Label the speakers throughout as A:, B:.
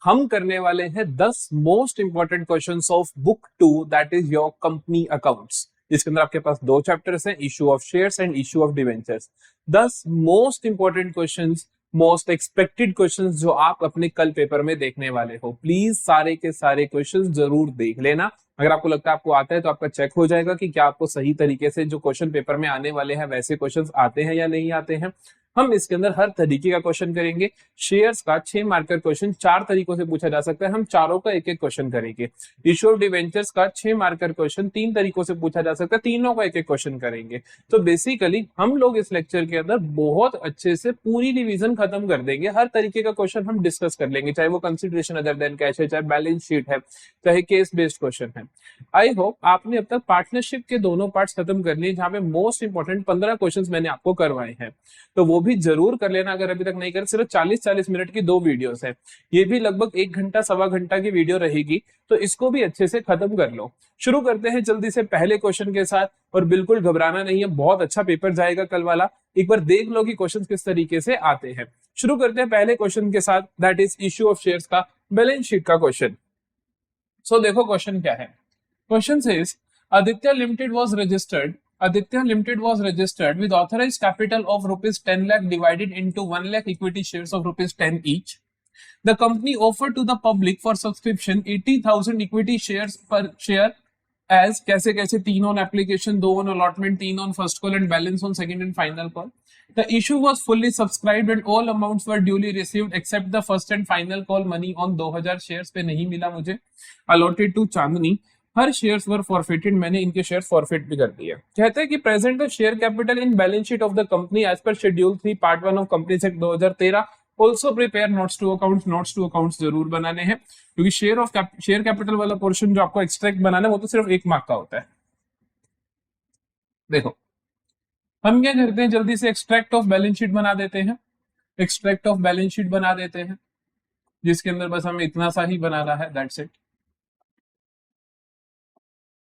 A: हम करने वाले हैं 10 most important questions of book 2 that is your company accounts, जिसके अंदर आपके पास 2 चैप्टर्स हैं, issue of shares and issue of debentures. 10 most important questions, most expected questions जो आप अपने कल पेपर में देखने वाले हो। प्लीज सारे के सारे क्वेश्चंस जरूर देख लेना। अगर आपको लगता है आपको आता है तो आपका चेक हो जाएगा कि क्या आपको सही तरीके से जो क्वेश्चन पेपर में आने वाले हैं वैसे क्वेश्चंस आते हैं या नहीं आते हैं। हम इसके अंदर हर तरीके का क्वेश्चन करेंगे। शेयर्स का 6 मार्कर क्वेश्चन 4 तरीकों से पूछा जा सकता है, हम चारों का एक एक क्वेश्चन करेंगे। इशू ऑफ डिवेंचर्स का 6 मार्कर क्वेश्चन 3 तरीकों से पूछा जा सकता है, तीनों का एक एक क्वेश्चन करेंगे। तो बेसिकली हम लोग इस लेक्चर के अंदर बहुत अच्छे से पूरी रिवीजन खत्म कर देंगे। हर तरीके का क्वेश्चन हम डिस्कस कर लेंगे, चाहे वो कंसिडरेशन अदर देन कैश है, चाहे बैलेंस शीट है, चाहे केस बेस्ड क्वेश्चन है। आई होप आपने अब तक पार्टनरशिप के दोनों पार्ट्स खत्म कर लिए, जहां पे मोस्ट इंपॉर्टेंट 15 क्वेश्चंस मैंने आपको करवाए हैं, तो वो भी जरूर कर लेना अगर अभी तक नहीं कर। सिर्फ 40-40 मिनट की 2 वीडियोस है, ये भी लगभग 1 घंटा सवा घंटा की वीडियो रहेगी, तो इसको भी अच्छे से खत्म कर लो। शुरू करते हैं जल्दी से पहले क्वेश्चन के साथ, और बिल्कुल घबराना नहीं है, बहुत अच्छा पेपर जाएगा कल वाला। एक बार देख लो कि क्वेश्चन किस तरीके से आते हैं। शुरू करते हैं पहले क्वेश्चन के साथ, that is issue of shares का बैलेंस शीट का क्वेश्चन। सो देखो क्वेश्चन क्या है। Question says Aditya Limited was registered with authorized capital of rupees 10 lakh divided into 1 lakh equity shares of rupees 10 each. The company offered to the public for subscription 80,000 equity shares per share as कैसे तीन on application, 2 on allotment, 3 on first call and balance on second and final call. The issue was fully subscribed and all amounts were duly received except the first and final call money on 2000 shares पे नहीं मिला मुझे। Allotted to Chandni, her shares were forfeited, मैंने इनके share forfeit भी कर दिए। कहते हैं कि present the share capital in balance sheet of the company as per schedule 3 part 1 of companies act 2013। Also prepare notes to accounts जरूर बनाने हैं, क्योंकि शेयर कैपिटल वाला पोर्शन जो आपको एक्सट्रैक्ट बनाना है वो तो सिर्फ 1 मार्क का होता है। देखो हम क्या करते हैं, जल्दी से एक्सट्रैक्ट ऑफ बैलेंस शीट बना देते हैं। एक्सट्रैक्ट ऑफ बैलेंस शीट बना देते हैं, जिसके अंदर बस हमें इतना सा ही बनाना है, दैट्स इट।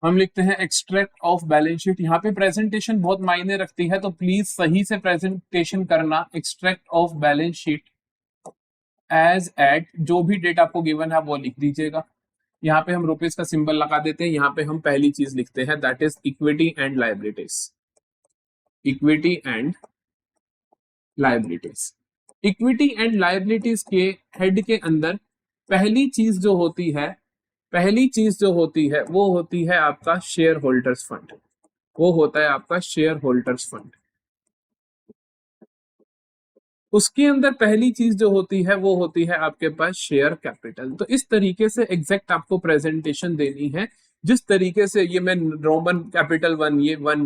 A: हम लिखते हैं एक्सट्रैक्ट ऑफ बैलेंस शीट। यहाँ पे प्रेजेंटेशन बहुत मायने रखती है, तो प्लीज सही से प्रेजेंटेशन करना। Extract of balance sheet as at, जो भी डेट आपको गिवन है वो लिख दीजिएगा। यहाँ पे हम रुपीज का सिंबल लगा देते हैं। यहाँ पे हम पहली चीज लिखते हैं, that is equity and liabilities. Equity and liabilities, equity and liabilities के हेड के अंदर पहली चीज जो होती है वो होती है आपका शेयर होल्डर्स फंड। वो होता है आपका शेयर होल्डर्स फंड। उसके अंदर पहली चीज जो होती है वो होती है आपके पास शेयर कैपिटल। तो इस तरीके से एग्जैक्ट आपको प्रेजेंटेशन देनी है, जिस तरीके से ये मैं रोमन कैपिटल 1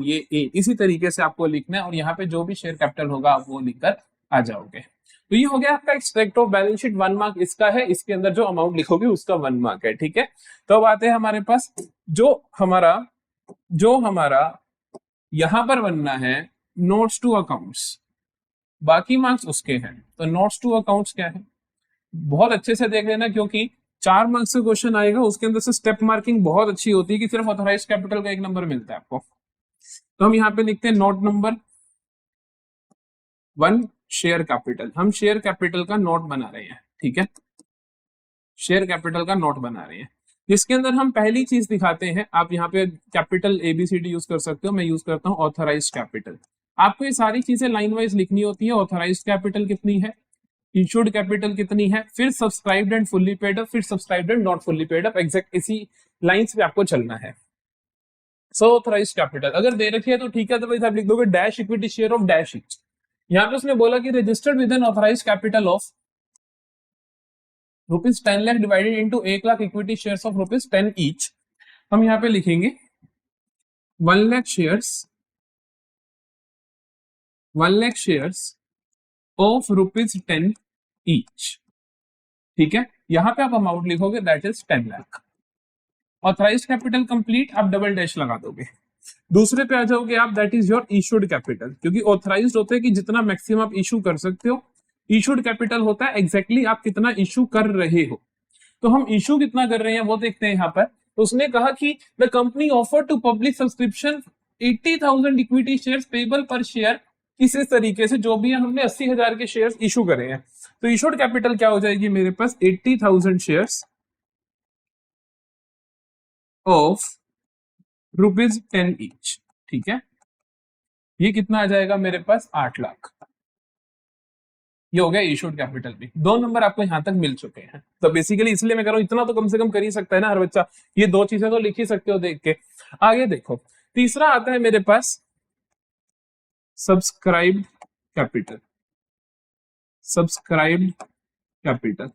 A: ये ए, इसी तरीके से आपको लिखना है, और यहाँ पे जो भी शेयर कैपिटल होगा आप वो लिखकर आ जाओगे। तो ये हो गया आपका extract of balance sheet, 1 mark इसका है। इसके अंदर जो अमाउंट लिखोगे उसका 1 मार्क है, ठीक है। तो अब आते हैं हमारे पास जो हमारा यहां पर बनना है नोट्स टू अकाउंट्स, बाकी मार्क्स उसके हैं। तो नोट्स टू अकाउंट्स क्या है, बहुत अच्छे से देख लेना, क्योंकि 4 मार्क्स से क्वेश्चन आएगा। उसके अंदर से स्टेप मार्किंग बहुत अच्छी होती है कि सिर्फ ऑथराइज कैपिटल का 1 नंबर मिलता है आपको। तो हम यहाँ पे लिखते हैं नोट नंबर 1 शेयर कैपिटल। हम शेयर कैपिटल का नोट बना रहे हैं, ठीक है। शेयर कैपिटल का नोट बना रहे हैं, जिसके अंदर हम पहली चीज दिखाते हैं। आप यहाँ पे कैपिटल ABCD यूज कर सकते हो, मैं यूज करता हूँ ऑथराइज्ड कैपिटल। आपको ये सारी चीजें लाइन वाइज लिखनी होती है। ऑथराइज्ड कैपिटल कितनी है, इशूड कैपिटल कितनी है, फिर subscribed and fully paid up, फिर subscribed and not fully paid up. Exact इसी लाइंस पे आपको चलना है। सो ऑथराइज्ड कैपिटल अगर दे रखी है तो ठीक है, तो आप लिख दोगे dash equity share of dash etch. यहाँ पे उसने बोला कि registered with N authorised capital of rupees 10 lakh divided into 1 lakh equity shares of rupees 10 each. हम यहाँ पे लिखेंगे 1 lakh shares of rupees 10 each, ठीक है। यहाँ पे आप अमाउंट लिखोगे that is 10 lakh. Authorised capital complete, आप डबल डैश लगा दोगे। दूसरे पे आ जाओगे आप, that is your issued capital, क्योंकि ऑथराइज्ड होता है कि जितना मैक्सिमम आप इशू कर सकते हो। इशूड कैपिटल होता है एग्जैक्टली आप कितना इशू कर रहे हो। तो हम इशू कितना कर रहे हैं वो देखते हैं यहाँ पर। तो उसने कहा कि the company offer to public subscription 80,000 equity shares payable per share. इस तरीके से जो भी हमने 80,000 के शेयर्स इशू करे हैं, तो इशूड कैपिटल क्या हो जाएगी मेरे पास 80,000 शेयर्स ऑफ ₹10 ईच। ठीक है, ये कितना आ जाएगा मेरे पास 8 लाख। ये हो गया इशूड कैपिटल भी। 2 नंबर आपको यहां तक मिल चुके हैं। तो बेसिकली इसलिए मैं कह रहा हूं इतना तो कम से कम कर ही सकता है ना हर बच्चा, ये 2 चीजें तो लिख ही सकते हो देख के। आगे देखो, तीसरा आता है मेरे पास subscribed capital. Subscribed capital,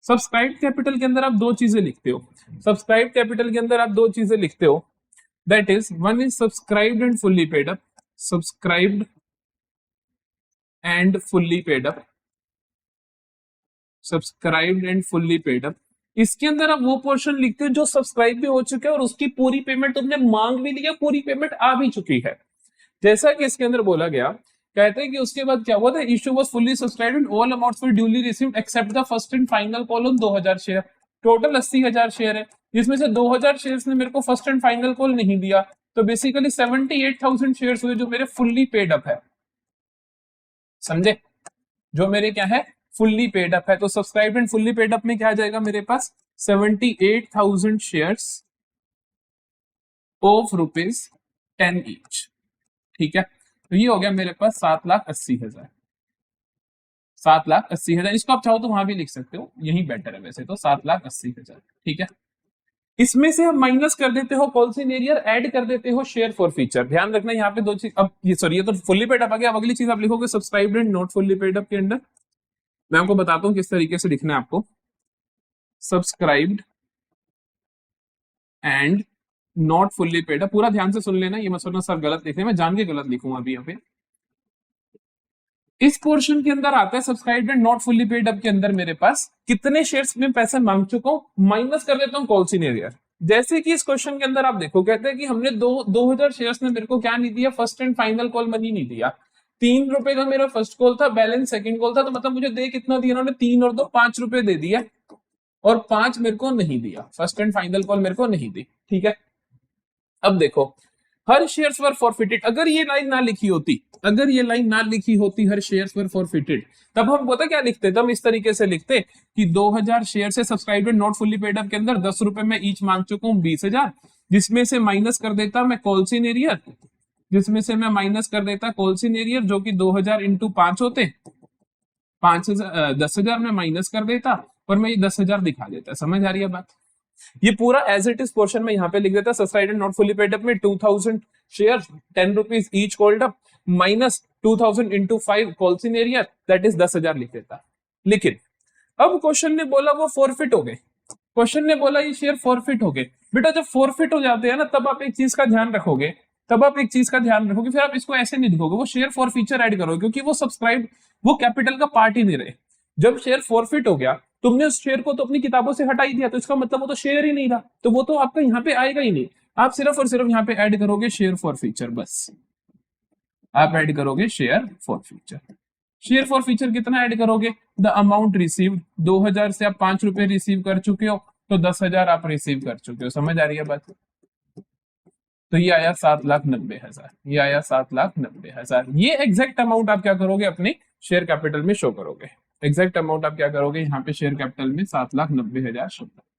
A: subscribed capital के अंदर आप 2 चीजें लिखते हो। सब्सक्राइब्ड कैपिटल के अंदर आप 2 चीजें लिखते हो, that is one is subscribed and fully paid up. Subscribed and fully paid up, subscribed and fully paid up. इसके अंदर आप वो पोर्शन लिखते हो जो सब्सक्राइब भी हो चुके हैं और उसकी पूरी पेमेंट तुमने मांग भी लिया, पूरी पेमेंट आ भी चुकी है। जैसा कि इसके अंदर बोला गया, कहते हैं कि उसके बाद क्या हुआ था, issue was fully subscribed and all amounts were duly received accept the first and final call on 2000 share. Total 80,000 share है, जिसमें से 2000 शेयर्स ने मेरे को फर्स्ट एंड फाइनल कॉल नहीं दिया, तो बेसिकली 78,000 शेयर्स हुए जो मेरे फुल्ली पेड अप है। समझे, जो मेरे क्या है फुल्ली पेड अप है। तो subscribe and fully paid up में क्या आ जाएगा मेरे पास 78,000 शेयर्स ऑफ ₹10 ईच। ठीक है, तो ये हो गया मेरे पास 7,80,000। 7,80,000, इसको आप चाहो तो वहां भी लिख सकते हो, यही बेटर है वैसे तो 7,80,000। ठीक है, इसमें से हम माइनस कर देते हो कॉल इन एरियर, ऐड कर देते हो शेयर फॉर फीचर। ध्यान रखना यहाँ पे 2 चीज, अब ये सॉरी ये तो फुल्ली पेड अप आ गया। अब अगली चीज आप लिखोगे subscribed and not fully paid up के अंदर। मैं आपको बताता हूं किस तरीके से लिखना है आपको। Subscribed and not fully paid up, पूरा ध्यान से सुन लेना, ये मत सोचना सर गलत लिख रहे हैं, मैं जान के गलत लिखूंगा अभी यहाँ पे। इस पोर्शन के अंदर आता है subscribed and not fully paid up के अंदर मेरे पास कितने शेयर्स में पैसे मांग चुका हूं, माइनस कर देता हूं कॉल्स इन एरियर। जैसे कि इस क्वेश्चन के अंदर आप देखो, कहते हैं कि हमने 2000 शेयर्स ने मेरे को क्या नहीं दिया, first and final call money नहीं दिया। ₹3 का मेरा फर्स्ट कॉल था, बैलेंस सेकंड कॉल था, तो मतलब मुझे दे कितना दिया उन्होंने, 3 और 2 ₹5 दे दिया, और 5 मेरे को नहीं दिया, फर्स्ट एंड फाइनल कॉल मेरे को नहीं दी। ठीक है, अब देखो हर शेयर्स वर फॉरफिटेड, अगर ये लाइन ना लिखी होती, अगर ये लाइन ना लिखी होती हर शेयर्स वर फॉरफिटेड, तब हम पता क्या लिखते, तब इस तरीके से लिखते कि 2000 शेयर से subscribed and not fully paid up के अंदर ₹10 में ईच मांग चुका हूं 20,000, जिसमें से माइनस कर देता मैं कॉल्स इन एरियर, जिसमें से मैं माइनस कर देता कॉल्स इन एरियर, जो कि 2000 इंटू 5 होते, 5,000 10,000 में माइनस कर देता और मैं ये 10,000 दिखा देता। समझ आ रही है बात? ये पूरा एज इट इज पोर्शन में यहाँ पे लिख देता, subscribed and not fully paid up में 2000 share ₹10 each called up minus 2000 into 5 calls in area, that is 10,000 लिख देता। लेकिन अब क्वेश्चन ने बोला वो फॉरफिट हो गए, क्वेश्चन ने बोला ये शेयर फॉरफिट हो गए। बेटा जब फॉरफिट हो जाते हैं ना, तब आप एक चीज का ध्यान रखोगे, तब आप एक चीज का ध्यान रखोगे, फिर आप इसको ऐसे नहीं लिखोगे, वो शेयर फॉर फीचर ऐड करोगे, क्योंकि वो सब्सक्राइब वो कैपिटल का पार्ट ही नहीं रहे। जब शेयर फॉरफिट हो गया, तुमने उस शेयर को तो अपनी किताबों से हटा ही दिया, तो इसका मतलब वो तो शेयर ही नहीं रहा, तो वो तो आपका यहाँ पे आएगा ही नहीं। आप सिर्फ और सिर्फ यहाँ पे ऐड करोगे शेयर फॉर फीचर, बस आप ऐड करोगे share for feature. Share for feature कितना ऐड करोगे, द अमाउंट रिसीव्ड, 2000 से आप ₹5 रिसीव कर चुके हो, तो 10,000 आप रिसीव कर चुके हो। समझ आ रही है बात? तो ये आया 7,90,000, ये आया 7,90,000। ये एग्जैक्ट अमाउंट आप क्या करोगे, अपने शेयर कैपिटल में शो करोगे। एग्जैक्ट अमाउंट आप क्या करोगे, यहाँ पे शेयर कैपिटल में 7,90,000 शो करोगे।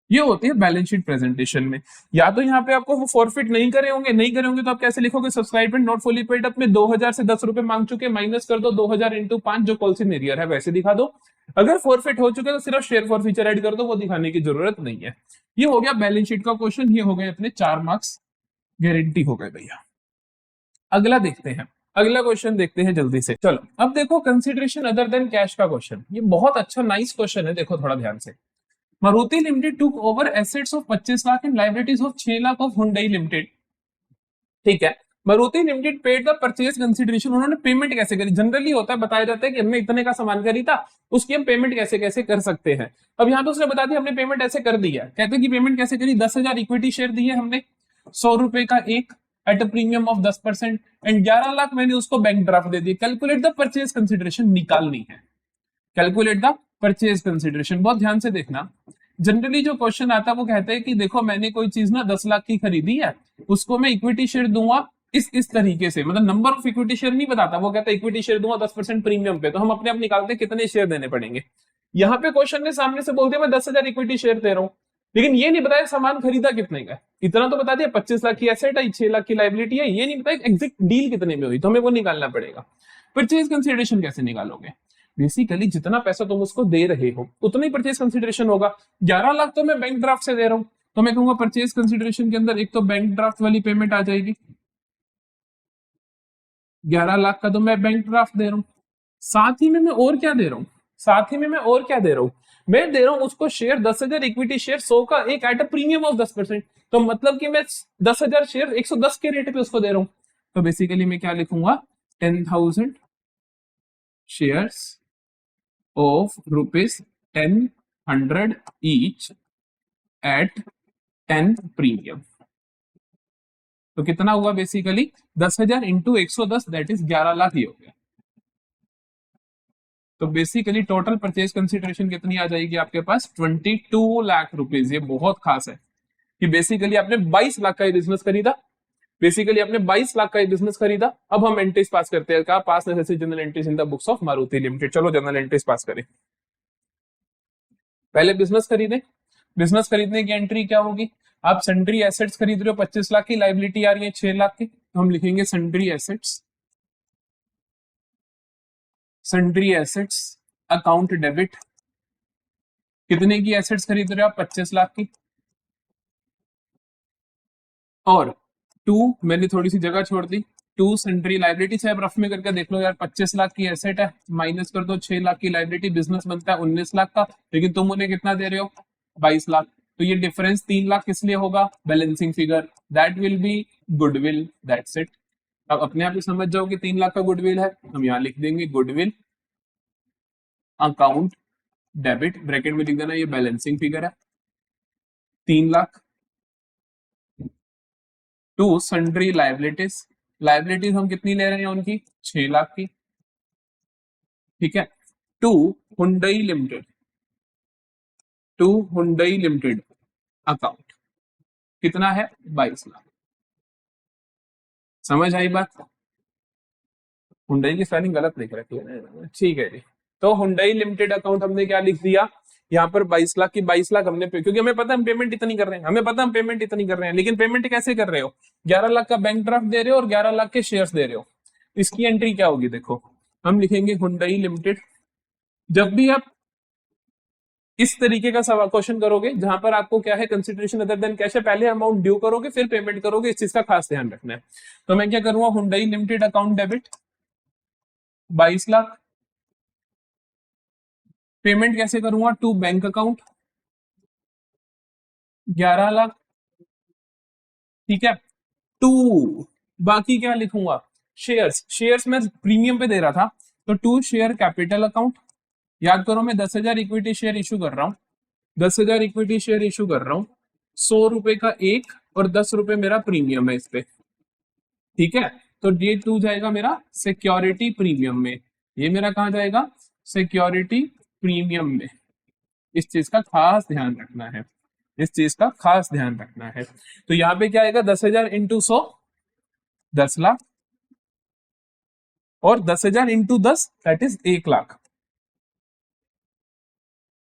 A: ये होती है बैलेंस शीट प्रेजेंटेशन में। या तो यहाँ पे आपको वो फॉरफिट नहीं करे होंगे तो आप कैसे लिखोगे, subscribe and not fully paid up में 2000 से ₹10 मांग चुके, माइनस कर दो 2000 इंटू 5 जो कॉल्स इन एरियर है, वैसे दिखा दो। अगर फॉरफिट हो चुके तो सिर्फ शेयर फॉर फीचर ऐड कर दो, वो दिखाने की जरूरत नहीं है। ये हो गया बैलेंस शीट का क्वेश्चन, ये हो गए अपने 4 मार्क्स गारंटी हो गए भैया। अगला देखते हैं, अगला क्वेश्चन देखते हैं जल्दी से। चलो अब देखो कंसिडरेशन अदर देन कैश का क्वेश्चन, ये बहुत अच्छा नाइस क्वेश्चन है, देखो थोड़ा ध्यान से। Maruti limited took over assets of 25 lakh and liabilities of 6 lakh of Hyundai limited. ठीक है, Maruti limited paid the purchase consideration, उन्होंने पेमेंट कैसे करी। जनरली होता है, बताया जाता है कि हमने इतने का सामान खरीदा, उसकी हम पेमेंट कैसे कैसे कर सकते हैं। अब यहाँ तो उसने बता दिया हमने पेमेंट ऐसे कर दी है। कहते हैं कि पेमेंट कैसे करी, 10,000 इक्विटी शेयर दिए हमने, ₹100 का एक eight a premium of 10% and 11 lakh मैंने उसको बैंक ड्राफ्ट दे दिया। कैलकुलेट द परचेज कंसिडरेशन निकालनी है, कैलकुलेट द परचेज कंसिडरेशन। बहुत ध्यान से देखना, जनरली जो क्वेश्चन आता है वो कहते हैं कि देखो मैंने कोई चीज ना 10 लाख की खरीदी है, उसको मैं इक्विटी शेयर दूंगा इस तरीके से, मतलब नंबर ऑफ इक्विटी शेयर नहीं बताता, वो कहता है इक्विटी शेयर दूंगा 10% प्रीमियम पे, तो हम अपने आप निकालते हैं कितने शेयर देने पड़ेंगे। यहाँ पे क्वेश्चन ने सामने से बोल दिया मैं 10,000 इक्विटी शेयर दे रहा हूँ, लेकिन ये नहीं बताया सामान खरीदा कितने का। इतना तो बता दिया 25 लाख की एसेट है, 6 लाख की लाइबिलिटी है, ये नहीं बताया एग्जैक्ट डील कितने में हुई, तो हमें वो निकालना पड़ेगा। परचेज कंसिडरेशन कैसे निकालोगे? बेसिकली जितना पैसा तुम उसको दे रहे हो उतना ही परचेज कंसिडरेशन होगा। 11 लाख तो मैं बैंक ड्राफ्ट से दे रहा हूं, तो मैं कहूंगा परचेज कंसिडरेशन के अंदर एक तो बैंक ड्राफ्ट वाली पेमेंट आ जाएगी, 11 लाख का तो मैं बैंक ड्राफ्ट दे रहा हूं। साथ ही में मैं और क्या दे रहा हूं, साथ ही में मैं और क्या दे रहा हूं, मैं दे रहा हूं उसको शेयर 10,000 इक्विटी शेयर 100 का एक एट अ प्रीमियम ऑफ 10%, तो मतलब कि मैं 10,000 शेयर 110 के रेट पे उसको दे रहा हूं। तो बेसिकली मैं क्या लिखूंगा, 10,000 shares of rupees 10,100 each at 10 premium. तो कितना हुआ basically 10,000 into 110, that is 11 lakh, ये हो गया। तो बेसिकली टोटल परचेज कंसिडरेशन कितनी आ जाएगी आपके पास, 22 लाख रुपीज। ये बहुत खास है कि बेसिकली आपने 22 लाख का बिजनेस खरीदा, बेसिकली आपने 22 लाख का बिजनेस खरीदा। अब हम एंट्रीज पास करते हैं, कहा पास necessary journal entries in the books of Maruti limited. चलो जनरल एंट्रीज पास करें। पहले बिजनेस खरीदे, बिजनेस खरीदने की एंट्री क्या होगी, आप सन्ड्री एसेट्स खरीद रहे हो 25 लाख की, लाइबिलिटी आ रही है 6 लाख की, तो हम लिखेंगे sundry assets, sundry assets account debit. कितने की एसेट्स खरीद रहे हो आप, 25 लाख की। और टू, मैंने थोड़ी सी जगह छोड़ दी, टू सन्ड्री लाइबिलिटी, चाहे रफ में करके देख लो यार, 25 लाख की एसेट है, माइनस कर दो 6 लाख की लाइबिलिटी, बिजनेस बनता है 19 लाख का, लेकिन तुम उन्हें कितना दे रहे हो, 22 लाख। तो ये डिफरेंस 3 लाख किस लिए होगा, balancing figure, that will be goodwill, that's it. अब अपने आप ही समझ जाओ कि 3 लाख का गुडविल है, हम यहाँ लिख देंगे गुडविल अकाउंट डेबिट, ब्रैकेट में लिख देना ये बैलेंसिंग फिगर है, 3 lakh. To sundry liabilities, liabilities हम कितनी ले रहे हैं उनकी, 6 लाख की, ठीक है। To Hyundai limited, to Hyundai limited account कितना है, 22 लाख। समझ आई बात, हुंडई की स्पेलिंग गलत लिख रखी है, ठीक है जी। तो हुंडई लिमिटेड अकाउंट हमने क्या लिख दिया यहाँ पर, 22 लाख की, 22 लाख हमने क्योंकि हमें पता है हम पेमेंट इतनी कर रहे हैं, हमें पता है हम पेमेंट इतनी कर रहे हैं, लेकिन पेमेंट कैसे कर रहे हो, 11 लाख का बैंक ड्राफ्ट दे रहे हो और 11 लाख के शेयर्स दे रहे हो। इसकी एंट्री क्या होगी, देखो हम लिखेंगे हुंडई लिमिटेड। जब भी आप इस तरीके का सवाल क्वेश्चन करोगे जहां पर आपको क्या है, कंसिडरेशन अदर देन कैश है, पहले अमाउंट ड्यू करोगे फिर पेमेंट करोगे, इस चीज का खास ध्यान रखना है। तो मैं क्या करूंगा, Hyundai limited account debit 22 lakh, payment कैसे करूंगा, टू बैंक अकाउंट 11 लाख, ठीक है। टू बाकी क्या लिखूंगा, शेयर्स, शेयर्स मैं प्रीमियम पे दे रहा था, तो टू शेयर कैपिटल अकाउंट, याद करो मैं 10,000 इक्विटी शेयर इशू कर रहा हूं, 10,000 इक्विटी शेयर इशू कर रहा हूं, 100 रुपए का एक और 10 रुपए मेरा प्रीमियम है इस पे, ठीक है। तो ये टू जाएगा मेरा सिक्योरिटी प्रीमियम में, ये मेरा कहां जाएगा, सिक्योरिटी प्रीमियम में। इस चीज का खास ध्यान रखना है, इस चीज का खास ध्यान रखना है। तो यहाँ पे क्या आएगा, 10,000 इंटू 100 10 लाख, और 10,000 इंटू 10 दैट इज 1 लाख,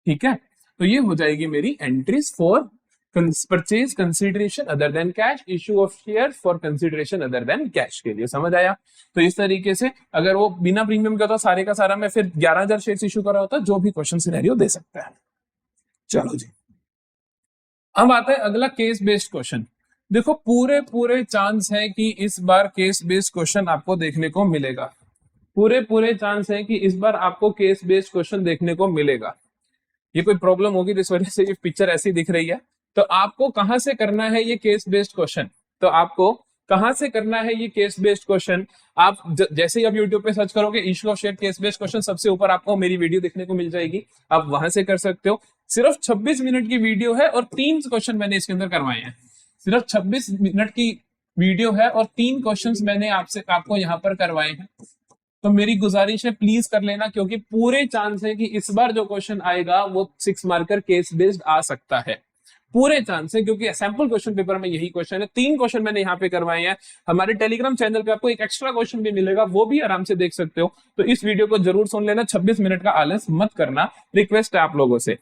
A: ठीक है। तो ये हो जाएगी मेरी entries for purchase consideration other than cash, issue of share for consideration other than cash के लिए, समझ आया। तो इस तरीके से अगर वो बिना प्रीमियम का तो सारे का सारा मैं फिर 11,000 शेयर इशू करा होता, जो भी क्वेश्चन सिनेरियो दे सकता है। चलो जी, अब आता है अगला केस बेस्ड क्वेश्चन। देखो पूरे पूरे चांस है कि इस बार केस बेस्ड क्वेश्चन आपको देखने को मिलेगा, पूरे पूरे चांस है कि इस बार आपको केस बेस्ड क्वेश्चन देखने को मिलेगा। ये कोई प्रॉब्लम होगी इस वजह से ये पिक्चर ऐसी दिख रही है। तो आपको कहां से करना है ये केस बेस्ड क्वेश्चन, तो आपको कहां से करना है ये केस बेस्ड क्वेश्चन, आप जैसे ही आप यूट्यूब पे सर्च करोगे issue of share case based question, सबसे ऊपर आपको मेरी वीडियो देखने को मिल जाएगी, आप वहां से कर सकते हो। सिर्फ 26 मिनट की वीडियो है और 3 क्वेश्चन मैंने इसके अंदर करवाए हैं, सिर्फ 26 मिनट की वीडियो है और 3 क्वेश्चंस मैंने आपको यहाँ पर करवाए हैं। तो मेरी गुजारिश है प्लीज कर लेना, क्योंकि पूरे चांस है कि इस बार जो क्वेश्चन आएगा वो 6 मार्कर केस बेस्ड आ सकता है, पूरे चांस है, क्योंकि सैंपल क्वेश्चन पेपर में यही क्वेश्चन है। 3 क्वेश्चन मैंने यहाँ पे करवाए हैं। हमारे टेलीग्राम चैनल पे आपको एक एक्स्ट्रा क्वेश्चन भी मिलेगा, वो भी आराम से देख सकते हो। तो इस वीडियो को जरूर सुन लेना, 26 मिनट का आलस मत करना, रिक्वेस्ट है आप लोगों से।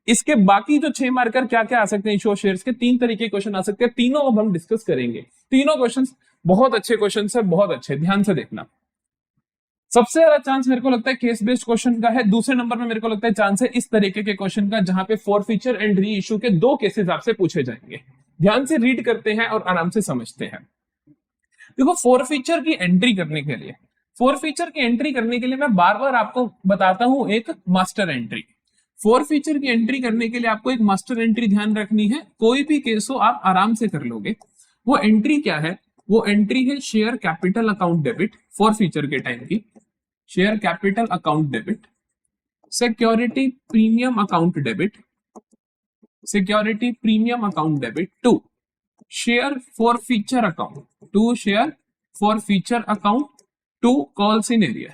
A: इसके बाकी जो 6 मार्कर क्या क्या आ सकते हैं इशू ऑफ शेयर्स के, 3 तरीके के क्वेश्चन आ सकते हैं, तीनों अब हम डिस्कस करेंगे। तीनों क्वेश्चन बहुत अच्छे क्वेश्चन है, बहुत अच्छे, ध्यान से देखना। सबसे ज्यादा चांस मेरे को लगता है केस बेस्ड क्वेश्चन का है। दूसरे नंबर में मेरे को लगता है चांस है इस तरीके के क्वेश्चन का, जहां पे फॉरफीचर एंड री इशू के 2 केसेस आपसे पूछे जाएंगे। ध्यान से रीड करते हैं और आराम से समझते हैं। देखो, फॉरफीचर की एंट्री करने के लिए, फॉरफीचर की एंट्री करने के लिए मैं बार बार आपको बताता हूं एक मास्टर एंट्री। फॉरफीचर की एंट्री करने के लिए आपको एक मास्टर एंट्री ध्यान रखनी है। कोई भी केस हो आप आराम से कर लोगे। वो एंट्री क्या है? वो एंट्री है share capital account debit, forfeiture के टाइम की। Share capital account debit, security premium account debit, security premium account debit to share forfeiture account, to share forfeiture account to calls in arrear.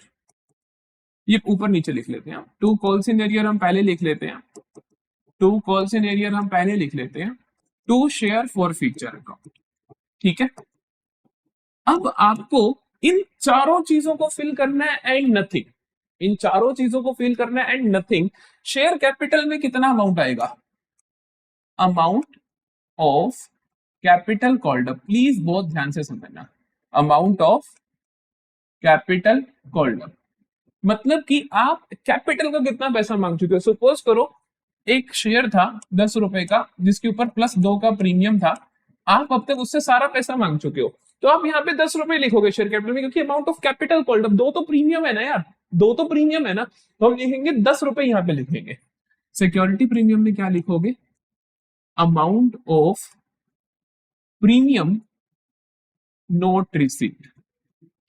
A: ये ऊपर नीचे लिख लेते हैं। To calls in arrear हम पहले लिख लेते हैं, टू कॉल्स इन एरियर हम पहले लिख लेते हैं, टू शेयर फॉरफीचर अकाउंट। ठीक है, अब आपको इन चारों चीजों को फिल करना है एंड नथिंग। इन चारों चीजों को फिल करना है एंड नथिंग। शेयर कैपिटल में कितना अमाउंट आएगा? Amount of capital called up, please बहुत ध्यान से समझना। Amount of capital called up मतलब कि आप कैपिटल का कितना पैसा मांग चुके हो। सपोज करो एक शेयर था 10 रुपए का, जिसके ऊपर +2 का प्रीमियम था। आप अब तक उससे सारा पैसा मांग चुके हो, तो आप यहाँ पे 10 रुपए लिखोगे शेयर कैपिटल में, क्योंकि amount of capital called up, 2 तो प्रीमियम है ना यार, 2 तो प्रीमियम है ना, तो हम लिखेंगे 10 रुपए यहाँ पे लिखेंगे। सिक्योरिटी प्रीमियम में क्या लिखोगे? Amount of premium note received.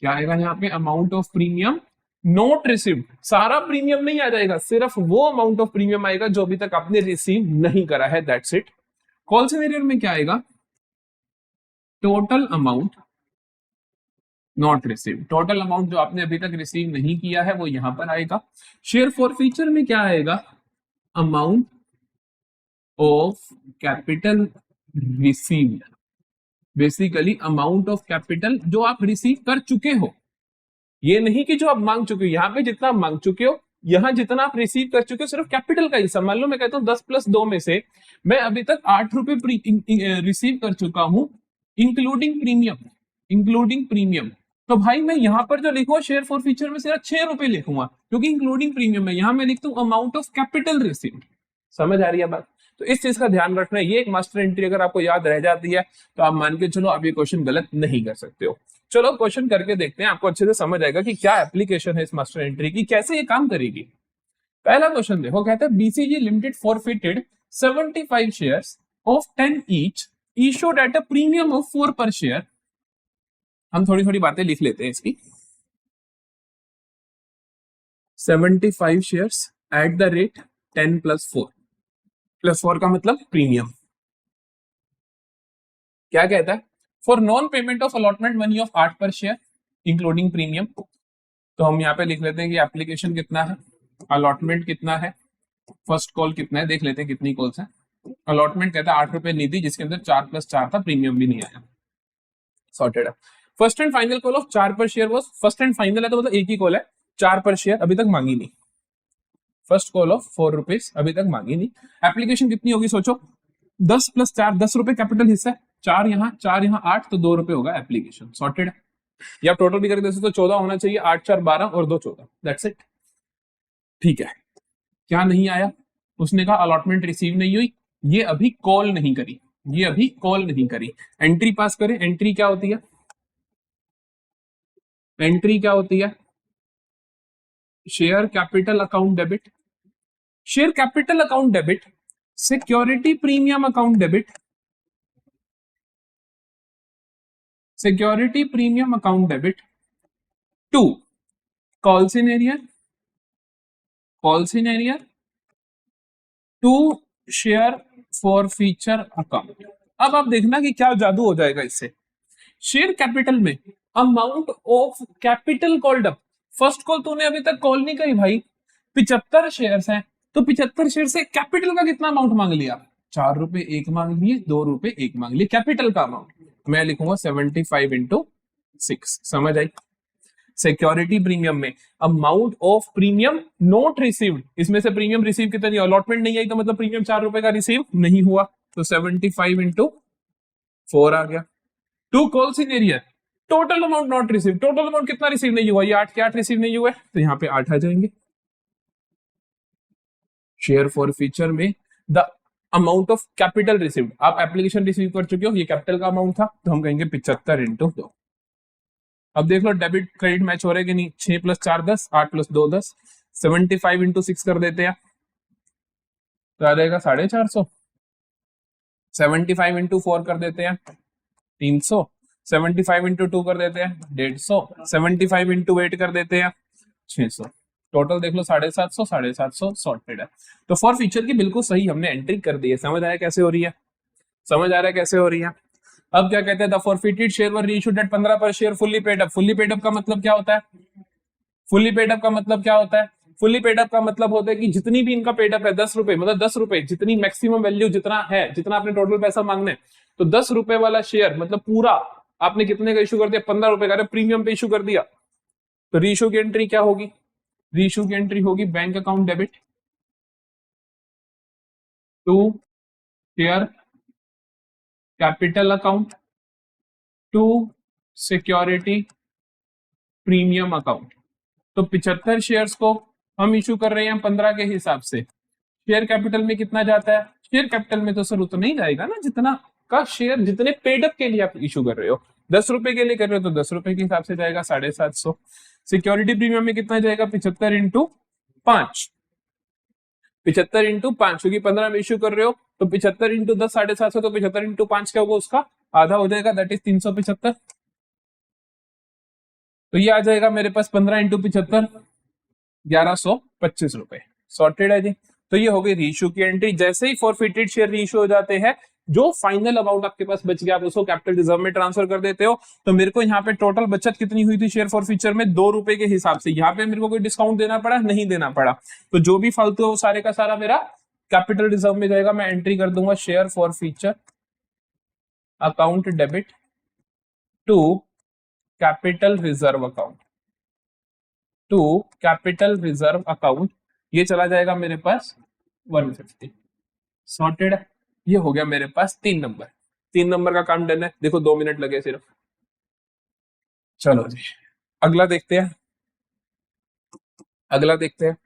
A: क्या आएगा यहाँ पे? Amount of premium note received. सारा प्रीमियम नहीं आ जाएगा, सिर्फ वो अमाउंट ऑफ प्रीमियम आएगा जो अभी तक आपने रिसीव नहीं करा है, दैट्स इट। कॉल सिनेरियो में क्या आएगा? Total amount not receive, total amount जो आपने अभी तक रिसीव नहीं किया है वो यहां पर आएगा। शेयर फॉरफीचर में क्या आएगा? Amount of capital received, basically amount of capital जो आप रिसीव कर चुके हो। ये नहीं कि जो आप मांग चुके हो, यहाँ पे जितना आप मांग चुके हो, यहाँ जितना आप रिसीव कर चुके हो सिर्फ कैपिटल का हिस्सा। मान लो मैं कहता हूँ 10 + 2 में से मैं अभी तक 8 रुपए रिसीव कर चुका हूं, इंक्लूडिंग प्रीमियम, इंक्लूडिंग प्रीमियम। तो भाई मैं यहाँ पर जो लिखूंगा शेयर फॉरफीचर में सिर्फ 6 रुपए लिखूंगा, क्योंकि इंक्लूडिंग प्रीमियम है। यहाँ मैं लिखता हूँ अमाउंट ऑफ कैपिटल रिसीव्ड। समझ आ रही है बात? तो इस चीज का ध्यान रखना है। ये एक मास्टर एंट्री अगर आपको याद रह जाती है तो आप मान के चलो आप ये क्वेश्चन गलत नहीं कर सकते हो। चलो क्वेश्चन करके देखते हैं, आपको अच्छे से समझ आएगा कि क्या एप्लीकेशन है इस मास्टर एंट्री की, कैसे ये काम करेगी। पहला क्वेश्चन देखो, कहता है BCG limited forfeited 75 shares of 10 each issued eight a premium of 4 पर शेयर। हम थोड़ी थोड़ी बातें लिख लेते हैं इसकी। 75 शेयर्स एट द रेट 10 + 4, +4 का मतलब प्रीमियम। क्या कहता है? For non payment of allotment money of 8 पर शेयर इंक्लूडिंग प्रीमियम। तो हम यहाँ पे लिख लेते हैं कि एप्लीकेशन कितना है, अलॉटमेंट कितना है, फर्स्ट कॉल कितना है, देख लेते हैं कितनी कॉल्स है। अलॉटमेंट कहता है 8 रुपए निधि, जिसके अंदर 4 + 4 था, प्रीमियम भी नहीं आया, सॉर्टेड है। First and final call of 4 पर share was, first and final है तो मतलब एक ही कॉल है, 4 पर शेयर अभी तक मांगी नहीं। फर्स्ट कॉल ऑफ 4 रुपीज अभी तक मांगी नहीं। एप्लीकेशन कितनी होगी सोचो, 10 + 4, 10 रुपए कैपिटल हिस्सा है, 4 यहाँ 8, तो 2 रुपए होगा एप्लीकेशन, सॉर्टेड है। या टोटल भी करके देते तो 14 होना चाहिए, 8 4 12 और 2 14, दैट्स इट। ठीक है, क्या नहीं आया? उसने कहा अलॉटमेंट रिसीव नहीं हुई, ये अभी कॉल नहीं करी, ये अभी कॉल नहीं करी। एंट्री पास करें। एंट्री क्या होती है? एंट्री क्या होती है? Share capital account debit, share capital account debit, security premium account debit, security premium account debit to calls in arrear, calls in arrear to share forfeiture account. अब आप देखना कि क्या जादू हो जाएगा इससे। शेयर कैपिटल में amount of capital called up, first call तूने अभी तक कॉल नहीं करी भाई, 75 शेयर्स हैं, तो 75 शेयर से कैपिटल का कितना अमाउंट मांग लिया? ₹4 एक मांग लिए, ₹2 एक मांग लिए, कैपिटल का अमाउंट मैं लिखूंगा 75 इंटू 6। समझ आई? सिक्योरिटी प्रीमियम में amount of premium not received, इसमें से प्रीमियम रिसीव कितनी, अलॉटमेंट नहीं आई तो मतलब प्रीमियम ₹4 का रिसीव नहीं हुआ, तो 75 इंटू 4 आ गया। To calls in arrear, total amount not receive, total amount कितना रिसीव नहीं हुआ, ये 8 के 8 रिसीव नहीं हुए, तो यहाँ पे 8 आ जाएंगे। शेयर फॉर फीचर में the amount of capital received, आप एप्लीकेशन रिसीव कर चुके हो, ये कैपिटल का अमाउंट था, तो हम कहेंगे 75 इंटू 2। अब देख लो डेबिट क्रेडिट मैच हो रहे कि नहीं, 6 + 4 10, 8 + 2 10, 75 इंटू 6 कर देते हैं तो आ जाएगा 450, 75 इंटू 4 कर देते हैं 300, 75 इंटू 2 कर देते हैं 150, 75 इंटू 8 कर देते हैं 600, टोटल देख लो 750, 750 सॉर्टेड है। तो फॉर फीचर की बिल्कुल सही हमने एंट्री कर दी है। समझ आया कैसे हो रही है? समझ आ रहा है कैसे हो रही है? अब क्या कहते हैं, the forfeited share were reissued at 15 per share fully paid up. Fully paid up का मतलब क्या होता है? फुल्ली पेड अप का मतलब क्या होता है? फुल्ली पेड अप का मतलब होता है कि जितनी भी इनका पेड अप है ₹10, मतलब ₹10, जितनी मैक्सिमम वैल्यू जितना है, जितना आपने टोटल पैसा मांगना है, तो ₹10 वाला शेयर मतलब पूरा आपने कितने का इशू कर दिया, ₹15 का प्रीमियम पे इशू कर दिया, तो रीइश्यू की एंट्री क्या होगी? रीइश्यू की एंट्री होगी bank account debit to share capital account to security premium account. तो 75 शेयर्स को हम इशू कर रहे हैं 15 के हिसाब से, शेयर कैपिटल में कितना जाता है? शेयर कैपिटल में तो सर उतना नहीं जाएगा ना जितना का शेयर, जितने पेडअप के लिए आप इशू कर रहे हो। ₹10 के लिए कर रहे हो तो ₹10 के हिसाब से जाएगा 750। सिक्योरिटी प्रीमियम में कितना जाएगा? 75 इंटू 5, 75 इंटू 5, क्योंकि 15 में इशू कर रहे हो तो 75 इंटू 10 750, तो 75 इंटू 5 क्या होगा, उसका आधा हो जाएगा, दैट इज 375। तो ये आ जाएगा मेरे पास 15 इंटू 75 ₹1125। सॉर्टेड है जी। तो ये हो गई रीइश्यू की एंट्री। जैसे ही फॉरफिटेड शेयर रीइश्यू हो जाते हैं, जो फाइनल अमाउंट आपके पास बच गया आप उसको कैपिटल रिजर्व में ट्रांसफर कर देते हो। तो मेरे को यहाँ पे टोटल बचत कितनी हुई थी शेयर फॉरफिचर में? ₹2 के हिसाब से। यहाँ पे मेरे को कोई डिस्काउंट देना पड़ा? नहीं देना पड़ा। तो जो भी फालतू है वो सारे का सारा मेरा कैपिटल रिजर्व में जाएगा। मैं एंट्री कर दूंगा share forfeiture account debit to capital reserve account, to capital reserve account, ये चला जाएगा मेरे पास 150। सॉर्टेड है। ये हो गया मेरे पास 3 नंबर। 3 नंबर का काम डन है। देखो 2 मिनट लगे सिर्फ। चलो जी अगला देखते हैं। अगला देखते हैं।